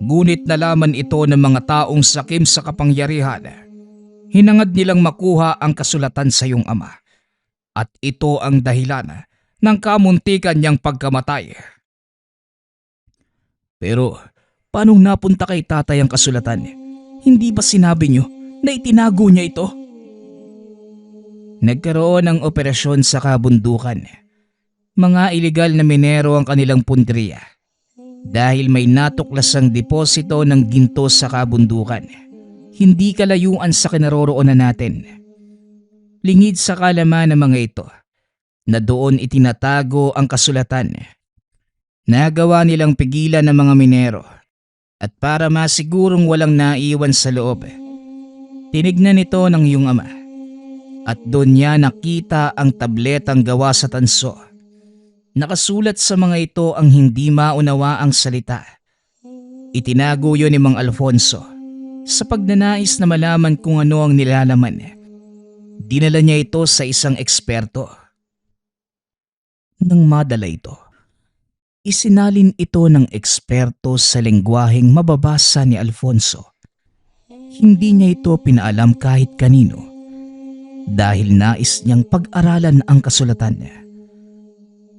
Ngunit nalaman ito ng mga taong sakim sa kapangyarihan. Hinangad nilang makuha ang kasulatan sa iyong ama. At ito ang dahilan ng kamuntikan niyang pagkamatay. Pero paanong napunta kay tatay ang kasulatan? Hindi ba sinabi niyo na itinago niya ito? Nagkaroon ng operasyon sa kabundukan. Mga ilegal na minero ang kanilang punteriya dahil may natuklasang deposito ng ginto sa kabundukan. Hindi kalayuan sa kinaroroonan natin. Lingid sa kalaman ng mga ito na doon itinatago ang kasulatan. Nagawa nilang pigilan ng mga minero at para masigurong walang naiwan sa loob, tinignan ito ng iyong ama at doon niya nakita ang tabletang gawa sa tanso. Nakasulat sa mga ito ang hindi maunawaang salita. Itinago yun ni Mang Alfonso sa pagnanais na malaman kung ano ang nilalaman. Dinala niya ito sa isang eksperto. Nang madala ito, isinalin ito ng eksperto sa lengguwaheng mababasa ni Alfonso. Hindi niya ito pinaalam kahit kanino dahil nais niyang pag-aralan ang kasulatan niya.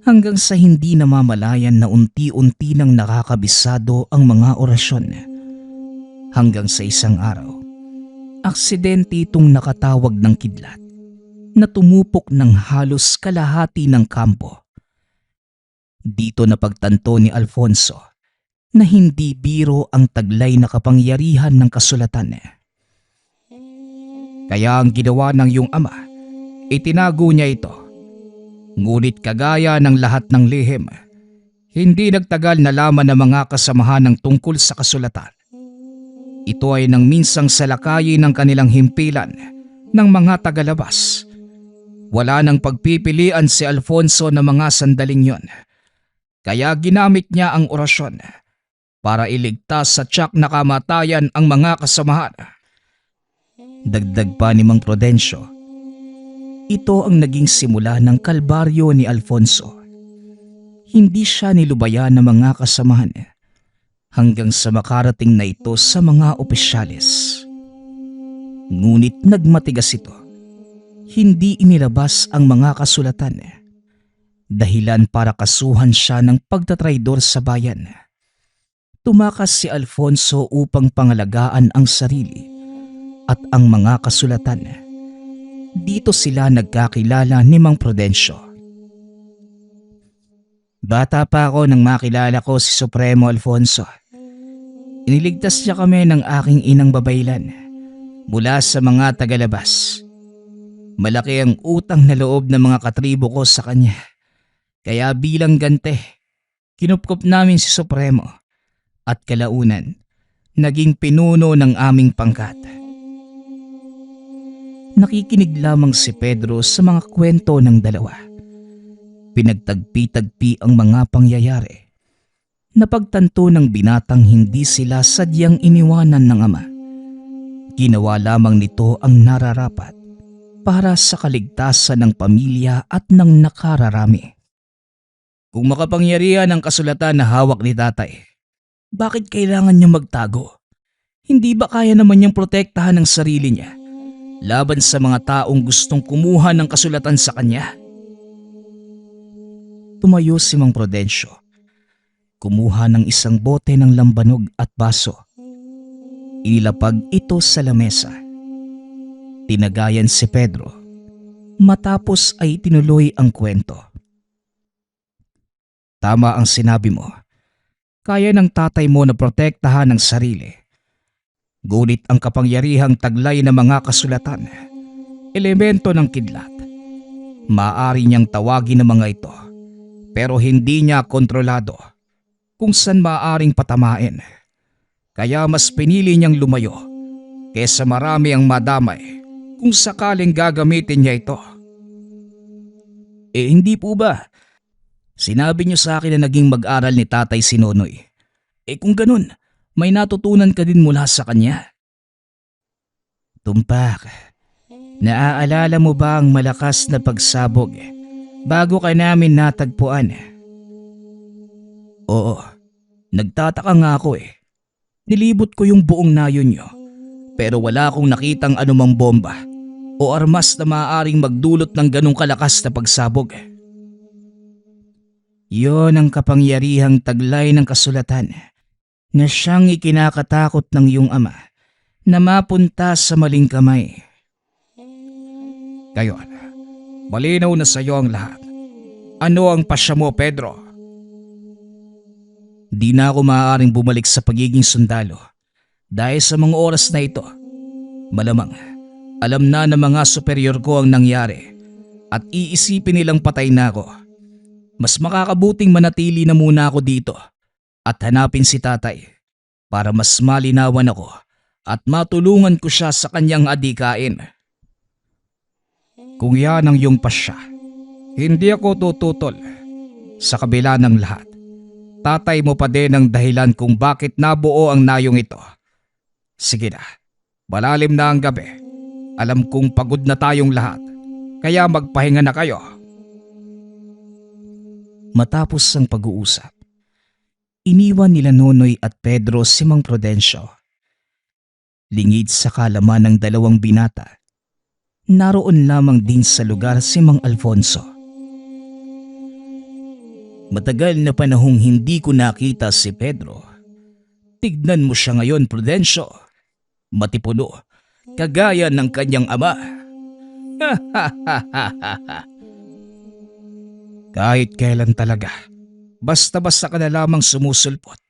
Hanggang sa hindi namamalayan na unti-unti nang nakakabisado ang mga orasyon. Hanggang sa isang araw, aksidente itong nakatawag ng kidlat na tumupok ng halos kalahati ng kampo. Dito napagtanto ni Alfonso na hindi biro ang taglay na kapangyarihan ng kasulatan. Kaya ang ginawa ng iyong ama, itinago niya ito. Ngunit kagaya ng lahat ng lihim, hindi nagtagal na laman ng mga kasamahan ng tungkol sa kasulatan. Ito ay nang minsang salakayin ng kanilang himpilan ng mga tagalabas. Wala nang pagpipilian si Alfonso ng mga sandaling yon. Kaya ginamit niya ang orasyon para iligtas sa tiyak na kamatayan ang mga kasamahan. Dagdag pa ni Mang Prudencio, ito ang naging simula ng kalbaryo ni Alfonso. Hindi siya nilubayan ng mga kasamahan hanggang sa makarating na ito sa mga opisyales. Ngunit nagmatigas ito. Hindi inilabas ang mga kasulatan. Dahilan para kasuhan siya ng pagtatraidor sa bayan. Tumakas si Alfonso upang pangalagaan ang sarili at ang mga kasulatan. Dito sila nagkakilala ni Mang Prudencio. Bata pa ako nang makilala ko si Supremo Alfonso. Iniligtas niya kami ng aking inang babaylan mula sa mga tagalabas. Malaki ang utang na loob ng mga katribo ko sa kanya. Kaya bilang gante, kinupkup namin si Supremo at kalaunan, naging pinuno ng aming pangkat. Nakikinig lamang si Pedro sa mga kwento ng dalawa. Pinagtagpi-tagpi ang mga pangyayari. Napagtanto ng binatang hindi sila sadyang iniwanan ng ama. Ginawa lamang nito ang nararapat para sa kaligtasan ng pamilya at ng nakararami. Kung makapangyarihan ang kasulatan na hawak ni tatay, bakit kailangan niya magtago? Hindi ba kaya naman niyang protektahan ang sarili niya laban sa mga taong gustong kumuha ng kasulatan sa kanya? Tumayo si Mang Prudencio. Kumuha ng isang bote ng lambanog at baso. Inilapag ito sa lamesa. Tinagayan si Pedro. Matapos ay tinuloy ang kwento. Tama ang sinabi mo. Kaya ng tatay mo na protektahan ang sarili. Ngunit ang kapangyarihang taglay ng mga kasulatan, elemento ng kidlat, maaari niyang tawagin ng mga ito, pero hindi niya kontrolado kung saan maaaring patamain. Kaya mas pinili niyang lumayo kesa marami ang madamay kung sakaling gagamitin niya ito. Hindi po ba? Sinabi niyo sa akin na naging mag-aral ni Tatay si Nonoy. Kung ganun, may natutunan ka din mula sa kanya. Tumpak, naaalala mo ba ang malakas na pagsabog bago ka namin natagpuan? Oo, nagtataka nga ako Nilibot ko yung buong nayon niyo, pero wala akong nakitang anumang bomba o armas na maaaring magdulot ng ganong kalakas na pagsabog. Yon ang kapangyarihang taglay ng kasulatan na siyang ikinakatakot ng iyong ama na mapunta sa maling kamay. Gayon, malinaw na sa iyo ang lahat. Ano ang pasya mo, Pedro? Di na ako maaaring bumalik sa pagiging sundalo dahil sa mga oras na ito. Malamang, alam na ng mga superior ko ang nangyari at iisipin nilang patay na ako. Mas makakabuting manatili na muna ako dito at hanapin si tatay para mas malinawan ako at matulungan ko siya sa kanyang adikain. Kung yan ang iyong pasya, hindi ako tututol. Sa kabila ng lahat, tatay mo pa din ang dahilan kung bakit nabuo ang nayong ito. Sige na, malalim na ang gabi. Alam kong pagod na tayong lahat, kaya magpahinga na kayo. Matapos ang pag-uusap, iniwan nila Nonoy at Pedro si Mang Prudencio. Lingid sa kalaman ng dalawang binata, naroon lamang din sa lugar si Mang Alfonso. Matagal na panahong hindi ko nakita si Pedro. Tignan mo siya ngayon, Prudencio. Matipuno, kagaya ng kanyang ama. Kahit kailan talaga, basta-basta ka na lamang sumusulpot.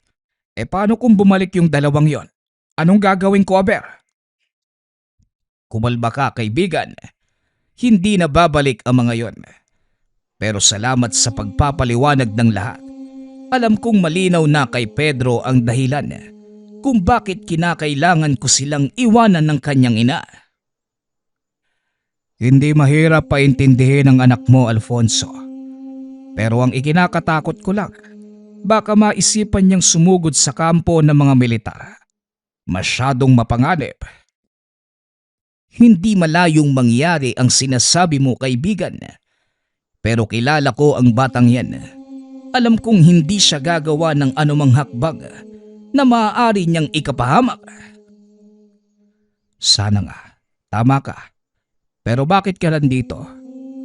Paano kung bumalik yung dalawang yon? Anong gagawin ko, Aber? Kumalma ka, kaibigan. Hindi na babalik ang mga yon. Pero salamat sa pagpapaliwanag ng lahat. Alam kong malinaw na kay Pedro ang dahilan kung bakit kinakailangan ko silang iwanan ng kanyang ina. Hindi mahirap paintindihin ang anak mo, Alfonso. Pero ang ikinakatakot ko lang, baka maisipan niyang sumugod sa kampo ng mga militar. Masyadong mapanganib. Hindi malayong mangyari ang sinasabi mo, kaibigan. Pero kilala ko ang batang yan. Alam kong hindi siya gagawa ng anumang hakbang na maaari niyang ikapahamak. Sana nga, tama ka. Pero bakit ka nandito?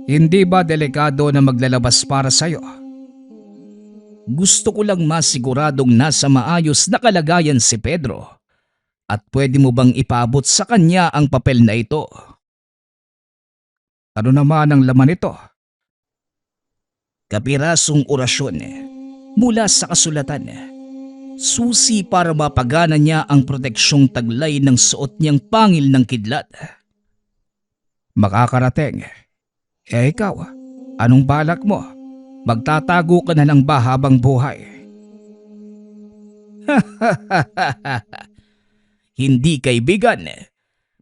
Hindi ba delikado na maglalabas para sa'yo? Gusto ko lang masiguradong nasa maayos na kalagayan si Pedro. At pwede mo bang ipaabot sa kanya ang papel na ito? Ano naman ang laman nito? Kapirasong orasyon mula sa kasulatan. Susi para mapagana niya ang proteksyong taglay ng suot niyang pangil ng kidlat. Makakarating. Ikaw, anong balak mo? Magtatago ka na lang ba habang buhay? Hindi, kaibigan.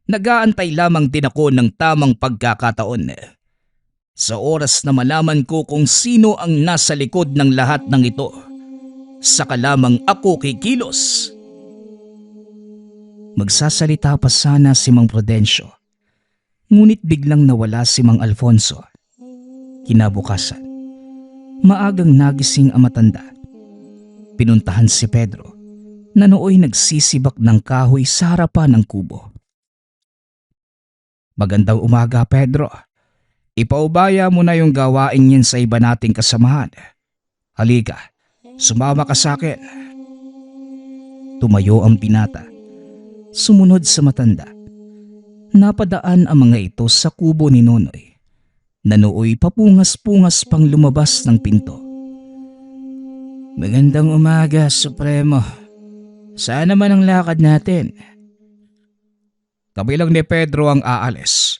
Nag-aantay lamang din ako ng tamang pagkakataon. Sa oras na malaman ko kung sino ang nasa likod ng lahat ng ito, saka lamang ako kikilos. Magsasalita pa sana si Mang Prudencio, ngunit biglang nawala si Mang Alfonso. Kinabukasan, maagang nagising ang matanda. Pinuntahan si Pedro na nooy nagsisibak ng kahoy sa harapan ng kubo. Magandang umaga, Pedro. Ipaubaya mo na yung gawain yan sa iba nating kasamahan. Halika, sumama ka sa akin. Tumayo ang binata. Sumunod sa matanda. Napadaan ang mga ito sa kubo ni Nonoy, na nooy papungas-pungas pang lumabas ng pinto. Magandang umaga, Supremo. Saan naman ang lakad natin? Kami lang ni Pedro ang aalis.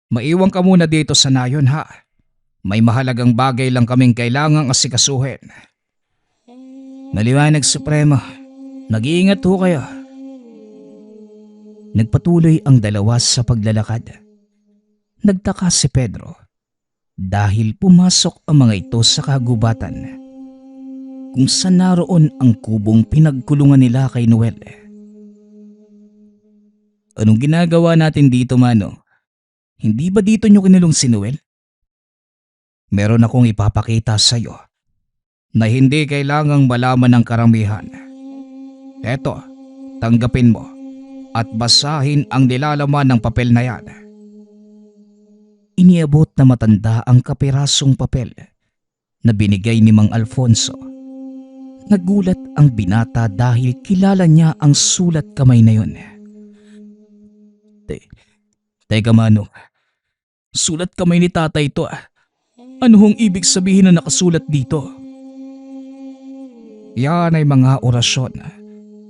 Maiwan ka muna dito sa nayon, ha? May mahalagang bagay lang kaming kailangang asikasuhin. Maliwanag, Supremo. Nag-iingat ho kayo. Nagpatuloy ang dalawa sa paglalakad. Nagtaka si Pedro. dahil pumasok ang mga ito sa kagubatan kung saan naroon ang kubong pinagkulungan nila kay Noel. Anong ginagawa natin dito, Manong? Hindi ba dito nyo kinulong si Noel? Meron akong ipapakita sa iyo na hindi kailangang malaman ng karamihan. Eto, tanggapin mo at basahin ang nilalaman ng papel na yan. Iniabot na matanda ang kapirasong papel na binigay ni Mang Alfonso. Nagulat ang binata dahil kilala niya ang sulat kamay na yun. Teka Manong, sulat kamay ni tatay ito ah. Ano hong ibig sabihin na nakasulat dito? Yan ay mga orasyon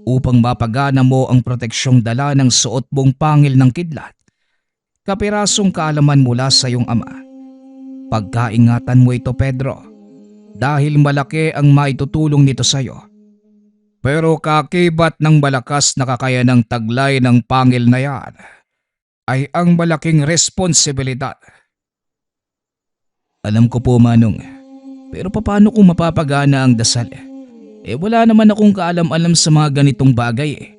upang mapagana mo ang proteksyong dala ng suot mong pangil ng kidlat. Kapirasong kaalaman mula sa iyong ama. Pagkaingatan mo ito, Pedro, dahil malaki ang maitutulong nito sa iyo. Pero kakibat ng malakas na kakayanang taglay ng pangil na yan ay ang malaking responsibilidad. Alam ko po, Manong, pero paano kung mapapagana ang dasal? Wala naman akong kaalam-alam sa mga ganitong bagay.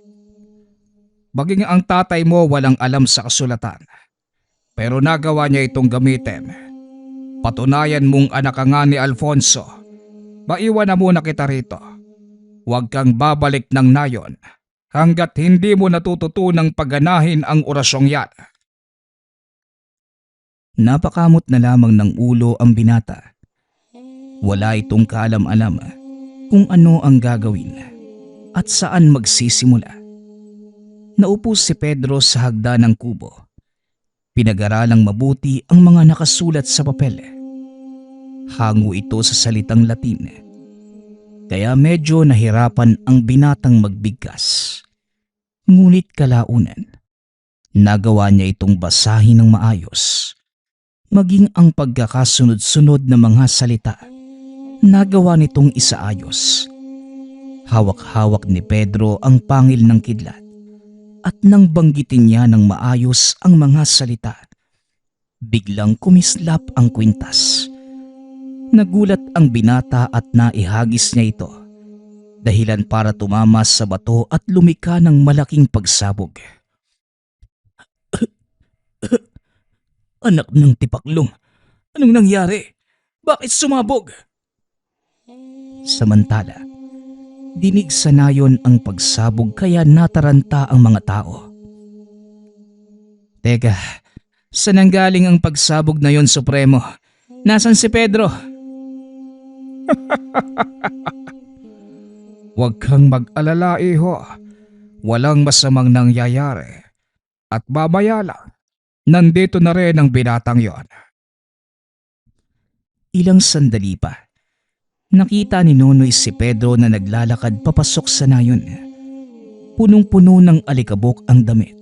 Maging ang tatay mo walang alam sa kasulatan, pero nagawa niya itong gamitin. Patunayan mong anak ka nga ni Alfonso. Maiwan na muna kita rito. Huwag kang babalik ng nayon hanggat hindi mo natututunang pagganahin ang orasyong yan. Napakamot na lamang ng ulo ang binata. Wala itong kaalam-alam kung ano ang gagawin at saan magsisimula. Naupo si Pedro sa hagdan ng kubo. Pinag-aralang mabuti ang mga nakasulat sa papel. Hango ito sa salitang Latin, kaya medyo nahirapan ang binatang magbigkas. Ngunit kalaunan, nagawa niya itong basahin ng maayos. Maging ang pagkakasunod-sunod na mga salita, nagawa nitong isaayos. Hawak-hawak ni Pedro ang pangil ng kidlat at nang banggitin niya ng maayos ang mga salita, biglang kumislap ang kwintas. Nagulat ang binata at naihagis niya ito, dahilan para tumama sa bato at lumika ng malaking pagsabog. Anak ng tipaklong, anong nangyari? Bakit sumabog? Samantala, dinig sa nayon ang pagsabog kaya nataranta ang mga tao. Teka, saan ang galing ang pagsabog na yon, Supremo? Nasaan si Pedro? Huwag kang mag-alala, iho. Walang masamang nangyayari. At babaya lang, nandito na rin ang binatang yon. Ilang sandali pa, nakita ni Nonoy si Pedro na naglalakad papasok sa nayon. Punong-puno ng alikabok ang damit,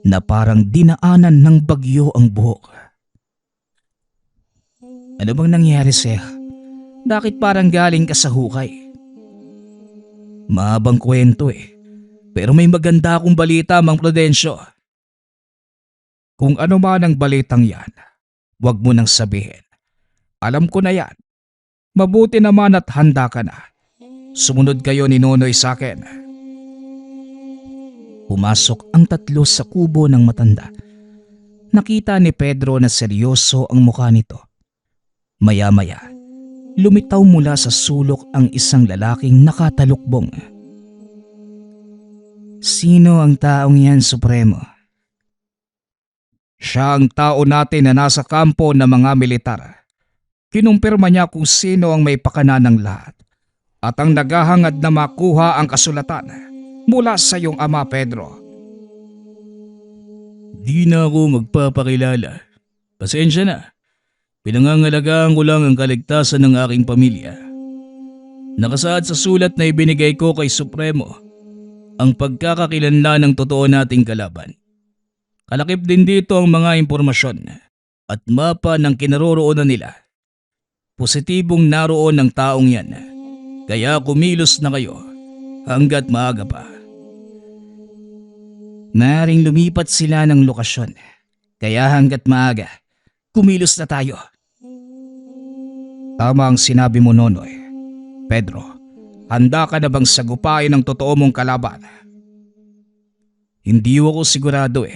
na parang dinaanan ng bagyo ang buhok. Ano bang nangyari sa'yo? Bakit parang galing ka sa hukay? Mahabang kwento pero may maganda akong balita, Mang Prudencio. Kung ano man ang balitang yan, huwag mo nang sabihin. Alam ko na yan. Mabuti naman at handa ka na. Sumunod kayo ni Nonoy sa akin. Pumasok ang tatlo sa kubo ng matanda. Nakita ni Pedro na seryoso ang mukha nito. Maya-maya, lumitaw mula sa sulok ang isang lalaking nakatalukbong. Sino ang taong yan, Supremo? Siya ang tao natin na nasa kampo ng mga militar. Kinumpirma niya kung sino ang may pakana ng lahat at ang naghahangad na makuha ang kasulatan mula sa iyong ama, Pedro. Di na ako magpapakilala. Pasensya na. Pinangangalagaan ko lang ang kaligtasan ng aking pamilya. Nakasaad sa sulat na ibinigay ko kay Supremo ang pagkakakilanlan ng totoo nating kalaban. Kalakip din dito ang mga impormasyon at mapa ng kinaroroonan nila. Positibong naroon ang taong yan, kaya kumilos na kayo hanggat maaga pa. Maaaring lumipat sila ng lokasyon, kaya hanggat maaga, kumilos na tayo. Tama ang sinabi mo, Nonoy. Pedro, handa ka na bang sagupain ang totoo mong kalaban? Hindi ako sigurado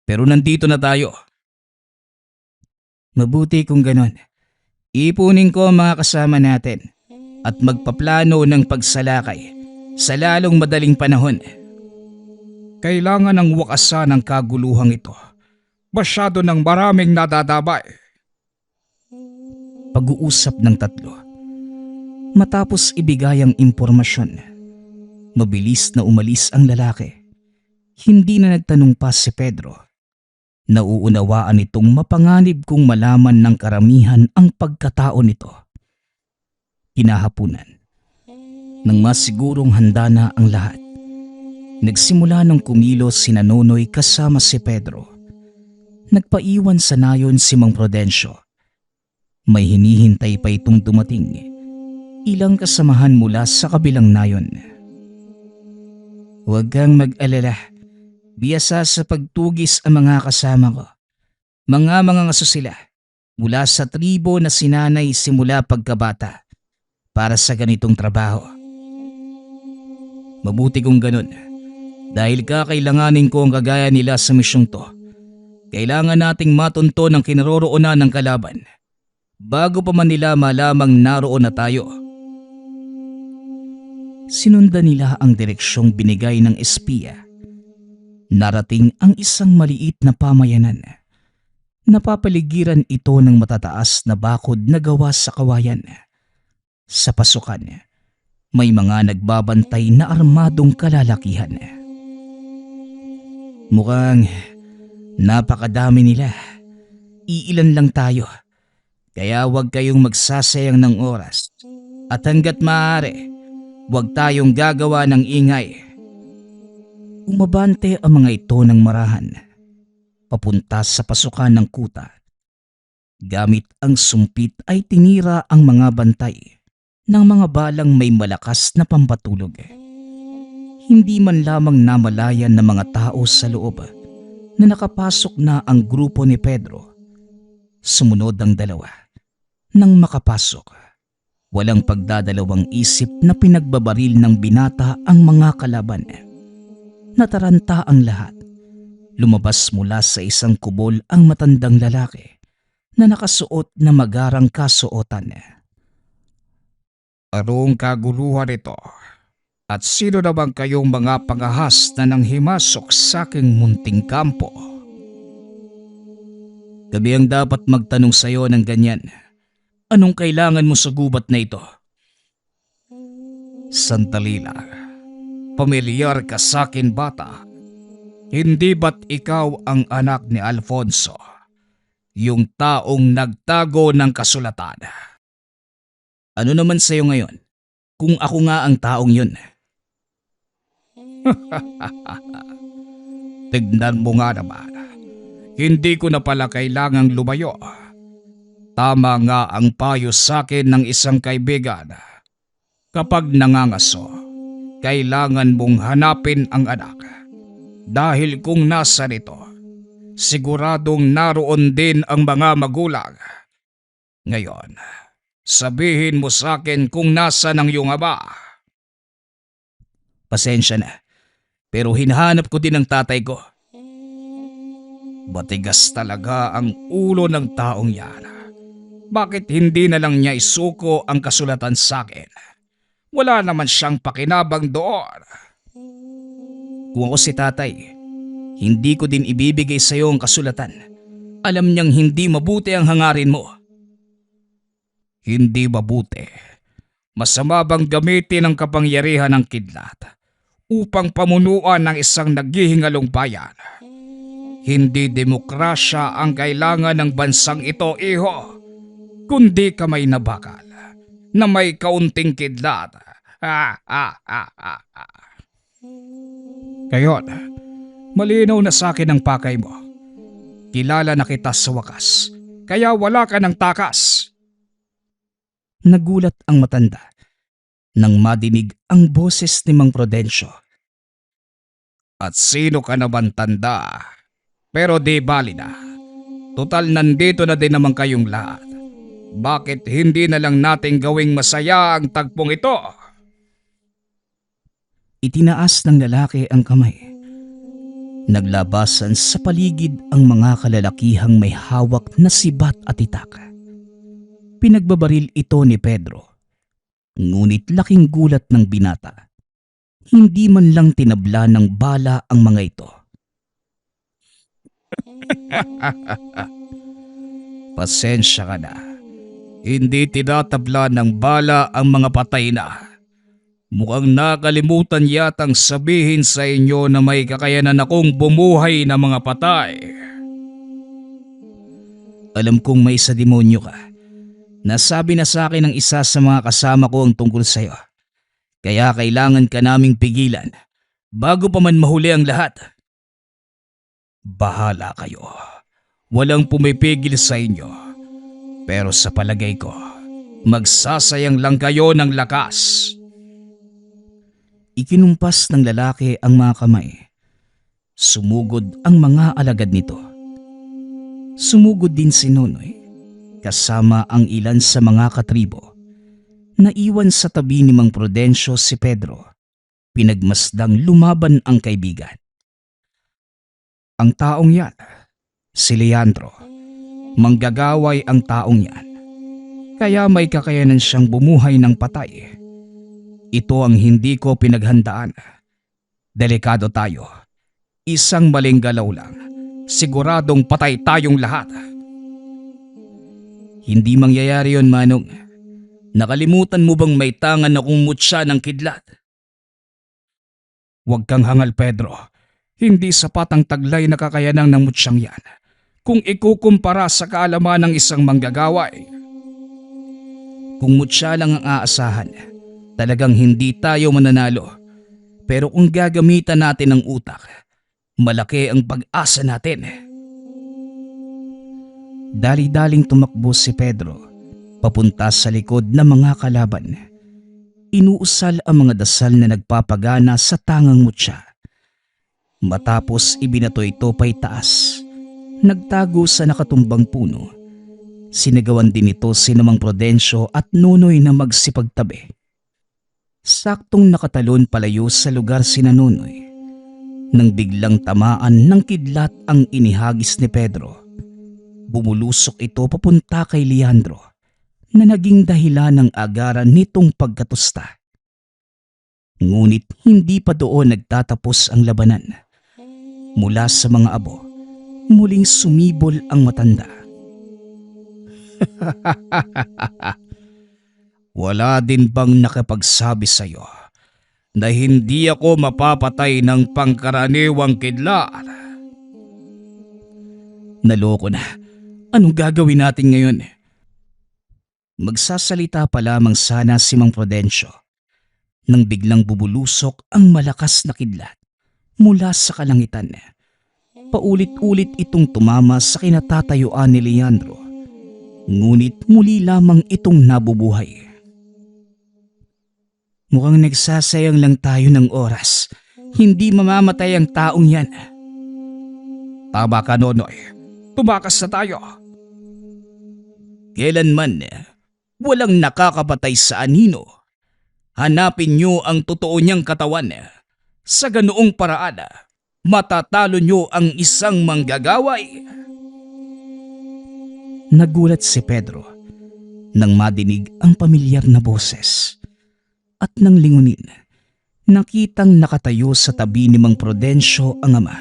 pero nandito na tayo. Mabuti kung ganon. Ipunin ko ang mga kasama natin at magpaplano ng pagsalakay sa lalong madaling panahon. Kailangan ng wakasan ang kaguluhang ito. Masyado ng maraming nadadabay. Pag-uusap ng tatlo. Matapos ibigay ang impormasyon, mabilis na umalis ang lalaki. Hindi na nagtanong pa si Pedro. Nauunawaan itong mapanganib kung malaman ng karamihan ang pagkatao nito. Kinahapunan. Nang masigurong handa na ang lahat, nagsimula ng kumilos si Nonoy kasama si Pedro. Nagpaiwan sa nayon si Mang Prudencio. May hinihintay pa itong dumating. Ilang kasamahan mula sa kabilang nayon. Huwag kang mag-alala. Biyasa sa pagtugis ang mga kasama ko. Mga ngaso sila mula sa tribo na sinanay simula pagkabata para sa ganitong trabaho. Mabuti kung ganun dahil kakailanganin ko ang kagaya nila sa misyong to. Kailangan nating matunto ng kinaroroonan ng kalaban bago pa man nila malamang naroon na tayo. Sinundan nila ang direksyong binigay ng espiya. Narating ang isang maliit na pamayanan. Napapaligiran ito ng matataas na bakod na gawa sa kawayan. Sa pasukan, may mga nagbabantay na armadong kalalakihan. Mukhang napakadami nila. Iilan lang tayo. Kaya huwag kayong magsasayang ng oras. At hanggat maaari, huwag tayong gagawa ng ingay. Umabante ang mga ito ng marahan, papunta sa pasukan ng kuta. Gamit ang sumpit ay tinira ang mga bantay ng mga balang may malakas na pampatulog. Hindi man lamang namalayan ng mga tao sa loob na nakapasok na ang grupo ni Pedro. Sumunod ang dalawa. Nang makapasok, walang pagdadalawang isip na pinagbabaril ng binata ang mga kalaban. Nataranta ang lahat. Lumabas mula sa isang kubol ang matandang lalaki na nakasuot na magarang kasuotan. Anong kaguluhan ito? At sino naman kayong mga pangahas na nang himasok sa aking munting kampo? Kami ang dapat magtanong sa iyo ng ganyan. Anong kailangan mo sa gubat na ito? Sandali lang. Pamilyar ka sa akin, bata. Hindi ba't ikaw ang anak ni Alfonso? Yung taong nagtago ng kasulatan. Ano naman sa'yo ngayon kung ako nga ang taong yun? Tignan mo nga naman. Hindi ko na pala kailangang lumayo. Tama nga ang payo sa akin ng isang kaibigan. Kapag nangangaso, kailangan mong hanapin ang anak. Dahil kung nasa nito, siguradong naroon din ang mga magulang. Ngayon, sabihin mo sa akin kung nasa ng iyong ama. Pasensya na, pero hinahanap ko din ang tatay ko. Matigas talaga ang ulo ng taong yan. Bakit hindi na lang niya isuko ang kasulatan sa akin? Wala naman siyang pakinabang doon. Kung ako si tatay, hindi ko din ibibigay sa iyo ang kasulatan. Alam niyang hindi mabuti ang hangarin mo. Hindi mabuti. Masama bang gamitin ang kapangyarihan ng kidlat upang pamunuan ng isang naghihingalong bayan? Hindi demokrasya ang kailangan ng bansang ito, iho, kundi kamay na bakal na may kaunting kidlat. Kayon, malinaw na sa akin ang pakay mo. Kilala na kita sa wakas, kaya wala ka ng takas. Nagulat ang matanda nang madinig ang boses ni Mang Prudencio. At sino ka naman, tanda? Pero di bali na. Total nandito na din naman kayong lahat. Bakit hindi na lang natin gawing masaya ang tagpong ito? Itinaas ng lalaki ang kamay. Naglabasan sa paligid ang mga kalalakihang may hawak na sibat at itak. Pinagbabaril ito ni Pedro. Ngunit laking gulat ng binata. Hindi man lang tinabla ng bala ang mga ito. Pasensya ka na. Hindi tinatabla ng bala ang mga patay na. Mukhang nakalimutan yatang sabihin sa inyo na may kakayanan akong bumuhay na mga patay. Alam kong may sa demonyo ka. Nasabi na sa akin ng isa sa mga kasama ko ang tungkol sa'yo. Kaya kailangan ka naming pigilan bago pa man mahuli ang lahat. Bahala kayo. Walang pumipigil sa inyo. Pero sa palagay ko, magsasayang lang kayo ng lakas. Ikinumpas ng lalaki ang mga kamay. Sumugod ang mga alagad nito. Sumugod din si Nonoy, kasama ang ilan sa mga katribo. Naiwan sa tabi ni Mang Prudencio si Pedro. Pinagmasdang lumaban ang kaibigan. Ang taong yan, si Leandro. Manggagaway ang taong yan. Kaya may kakayanan siyang bumuhay ng patay. Ito ang hindi ko pinaghandaan. Delikado tayo. Isang maling galaw lang. Siguradong patay tayong lahat. Hindi mangyayari yon, Manong. Nakalimutan mo bang may tangan akong mutya ng kidlat? Huwag kang hangal, Pedro. Hindi sapat ang taglay na kakayanang ng mutsyang yan kung ikukumpara sa kaalaman ng isang manggagaway. Kung mutya lang ang aasahan, talagang hindi tayo mananalo. Pero kung gagamitan natin ang utak, malaki ang pag-asa natin. Dali-daling tumakbo si Pedro papunta sa likod ng mga kalaban. Inuusal ang mga dasal na nagpapagana sa tangang mutya. Matapos ibinato ito paitaas, nagtago sa nakatumbang puno. Sinagawan din ito si Mang Prudencio at Nonoy na magsipagtabi. Saktong nakatalon palayo sa lugar si Nonoy nang biglang tamaan ng kidlat ang inihagis ni Pedro. Bumulusok ito papunta kay Leandro na naging dahilan ng agaran nitong pagkatusta. Ngunit hindi pa doon nagtatapos ang labanan. Mula sa mga abo, muling sumibol ang matanda. Wala din bang nakapagsabi sa iyo na hindi ako mapapatay ng pangkaraniwang kidlat? Naloko na. Anong gagawin natin ngayon? Magsasalita pa lamang sana si Mang Prudencio nang biglang bubulusok ang malakas na kidlat mula sa kalangitan. Paulit-ulit itong tumama sa kinatatayuan ni Leandro, ngunit muli lamang itong nabubuhay. Mukhang nagsasayang lang tayo ng oras. Hindi mamamatay ang taong yan. Tama ka, Nonoy. Tumakas na tayo. Kailanman, walang nakakapatay sa anino. Hanapin niyo ang totoo niyang katawan. Sa ganoong paraan, matatalo niyo ang isang manggagaway. Nagulat si Pedro nang madinig ang pamilyar na boses. At nang lingunin, nakitang nakatayo sa tabi ni Mang Prudencio ang ama.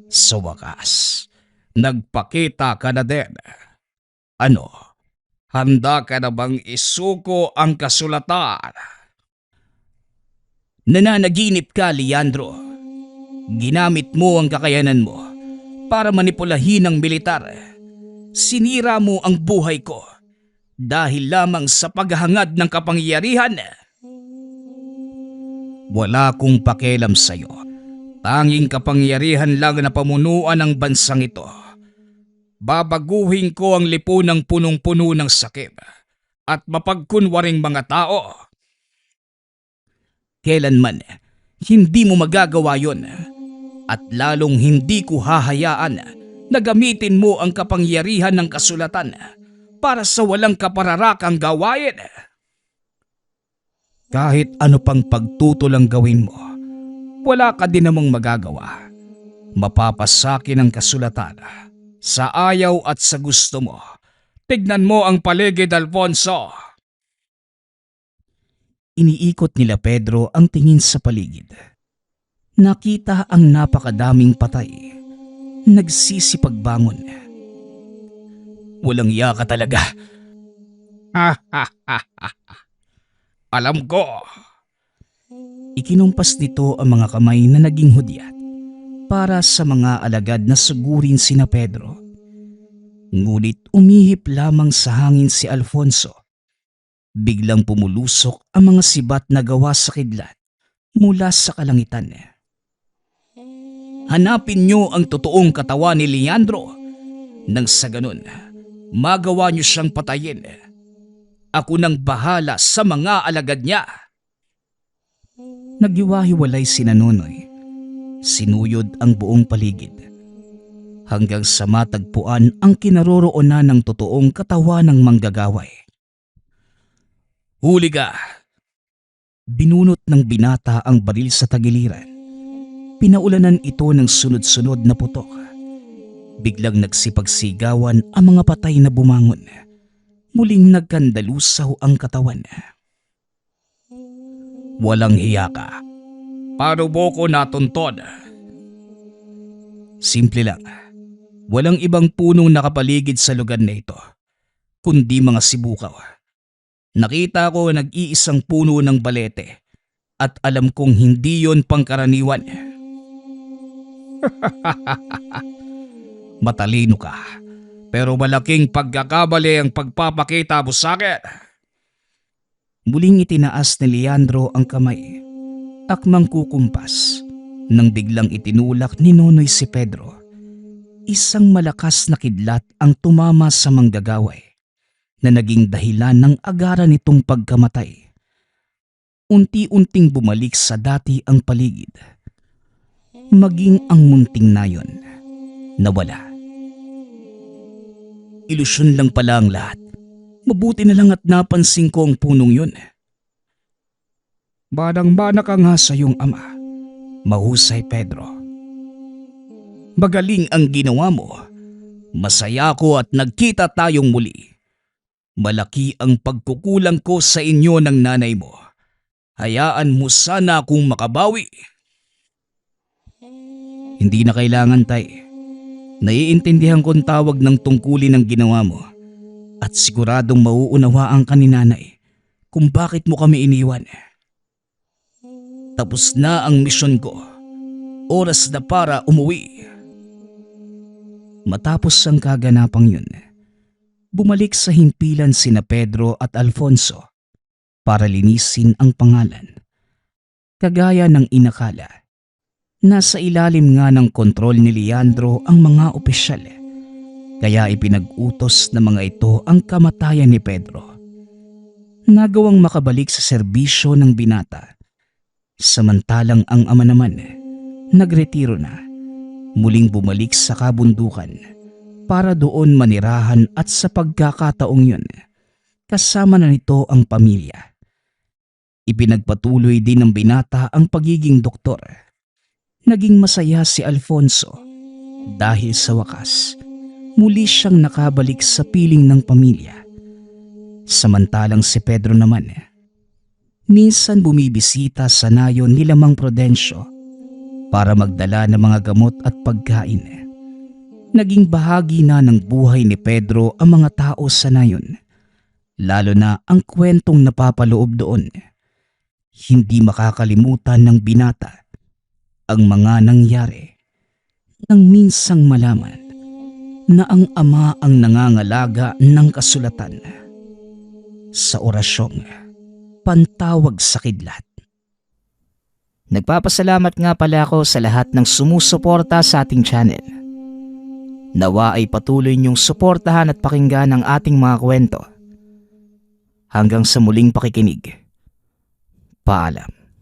Sa wakas, nagpakita ka na din. Ano? Handa ka na bang isuko ang kasulatan? Nananaginip ka, Leandro. Ginamit mo ang kakayanan mo para manipulahin ang militar. Sinira mo ang buhay ko dahil lamang sa paghahangad ng kapangyarihan. Wala akong pakialam sa iyo. Tanging kapangyarihan lang na pamunuan ng bansang ito. Babaguhin ko ang lipunang punong-puno ng sakit at mapagkunwaring mga tao. Kailanman, hindi mo magagawa yon. At lalong hindi ko hahayaan na gamitin mo ang kapangyarihan ng kasulatan para sa walang kapararakang gawain. Kahit ano pang pagtutol ang gawin mo, wala ka din namang magagawa. Mapapasakin ang kasulatan sa ayaw at sa gusto mo. Tignan mo ang paligid, Alfonso. Iniikot nila Pedro ang tingin sa paligid. Nakita ang napakadaming patay. Nagsisipagbangon. Walang iya ka talaga. Alam ko. Ikinumpas nito ang mga kamay na naging hudyat para sa mga alagad na sugurin sina Pedro. Ngunit umihip lamang sa hangin si Alfonso. Biglang pumulusok ang mga sibat na gawa sa kidlat mula sa kalangitan. Hanapin niyo ang totoong katawan ni Leandro. Nang sa ganun, magawa niyo siyang patayin. Ako nang bahala sa mga alagad niya. Naghiwa-hiwalay sina Nonoy. Sinuyod ang buong paligid. Hanggang sa matagpuan ang kinaroroonan ng totoong katawan ng manggagaway. Huli ka! Binunot ng binata ang baril sa tagiliran. Pinaulanan ito ng sunod-sunod na putok. Biglang nagsipagsigawan ang mga patay na bumangon. Muling nagkandalusaw ang katawan. Walang hiya ka. Paano mo ko natuntod? Simple lang. Walang ibang punong nakapaligid sa lugar na ito, kundi mga sibukaw. Nakita ko nag-iisang puno ng balete at alam kong hindi yon pangkaraniwan. Matalino ka, pero malaking pagkakabali ang pagpapakita mo sa akin. Muling itinaas ni Leandro ang kamay, akmang kukumpas, nang biglang itinulak ni Nonoy si Pedro. Isang malakas na kidlat ang tumama sa manggagaway na naging dahilan ng agaran nitong pagkamatay. Unti-unting bumalik sa dati ang paligid. Maging ang munting nayon, nawala. Ilusyon lang pala ang lahat. Mabuti na lang at napansin ko ang punong yun. Banang-bana ka nga sa iyong ama. Mahusay, Pedro. Magaling ang ginawa mo. Masaya ako at nagkita tayong muli. Malaki ang pagkukulang ko sa inyo ng nanay mo. Hayaan mo sana akong makabawi. Hindi na kailangan, tay. Naiintindihan kong tawag ng tungkulin ng ginawa mo at siguradong mauunawaan ka ni nanay kung bakit mo kami iniwan. Tapos na ang misyon ko. Oras na para umuwi. Matapos ang kaganapang yun, bumalik sa himpilan sina Pedro at Alfonso para linisin ang pangalan. Kagaya ng inakala, nasa ilalim nga ng kontrol ni Leandro ang mga opisyal, kaya ipinag-utos ng mga ito ang kamatayan ni Pedro. Nagawang makabalik sa serbisyo ng binata, samantalang ang ama naman nagretiro na. Muling bumalik sa kabundukan para doon manirahan at sa pagkakataong yun, kasama na nito ang pamilya. Ipinagpatuloy din ng binata ang pagiging doktor. Naging masaya si Alfonso dahil sa wakas, muli siyang nakabalik sa piling ng pamilya. Samantalang si Pedro naman, minsan bumibisita sa nayon ni Mang Prudencio para magdala ng mga gamot at pagkain. Naging bahagi na ng buhay ni Pedro ang mga tao sa nayon, lalo na ang kwentong napapaloob doon. Hindi makakalimutan ng binata ang mga nangyari nang minsang malaman na ang ama ang nangangalaga ng kasulatan sa orasyong pantawag sa kidlat. Nagpapasalamat nga pala ako sa lahat ng sumusuporta sa ating channel. Nawa ay patuloy niyong suportahan at pakinggan ang ating mga kwento. Hanggang sa muling pakikinig. Paalam.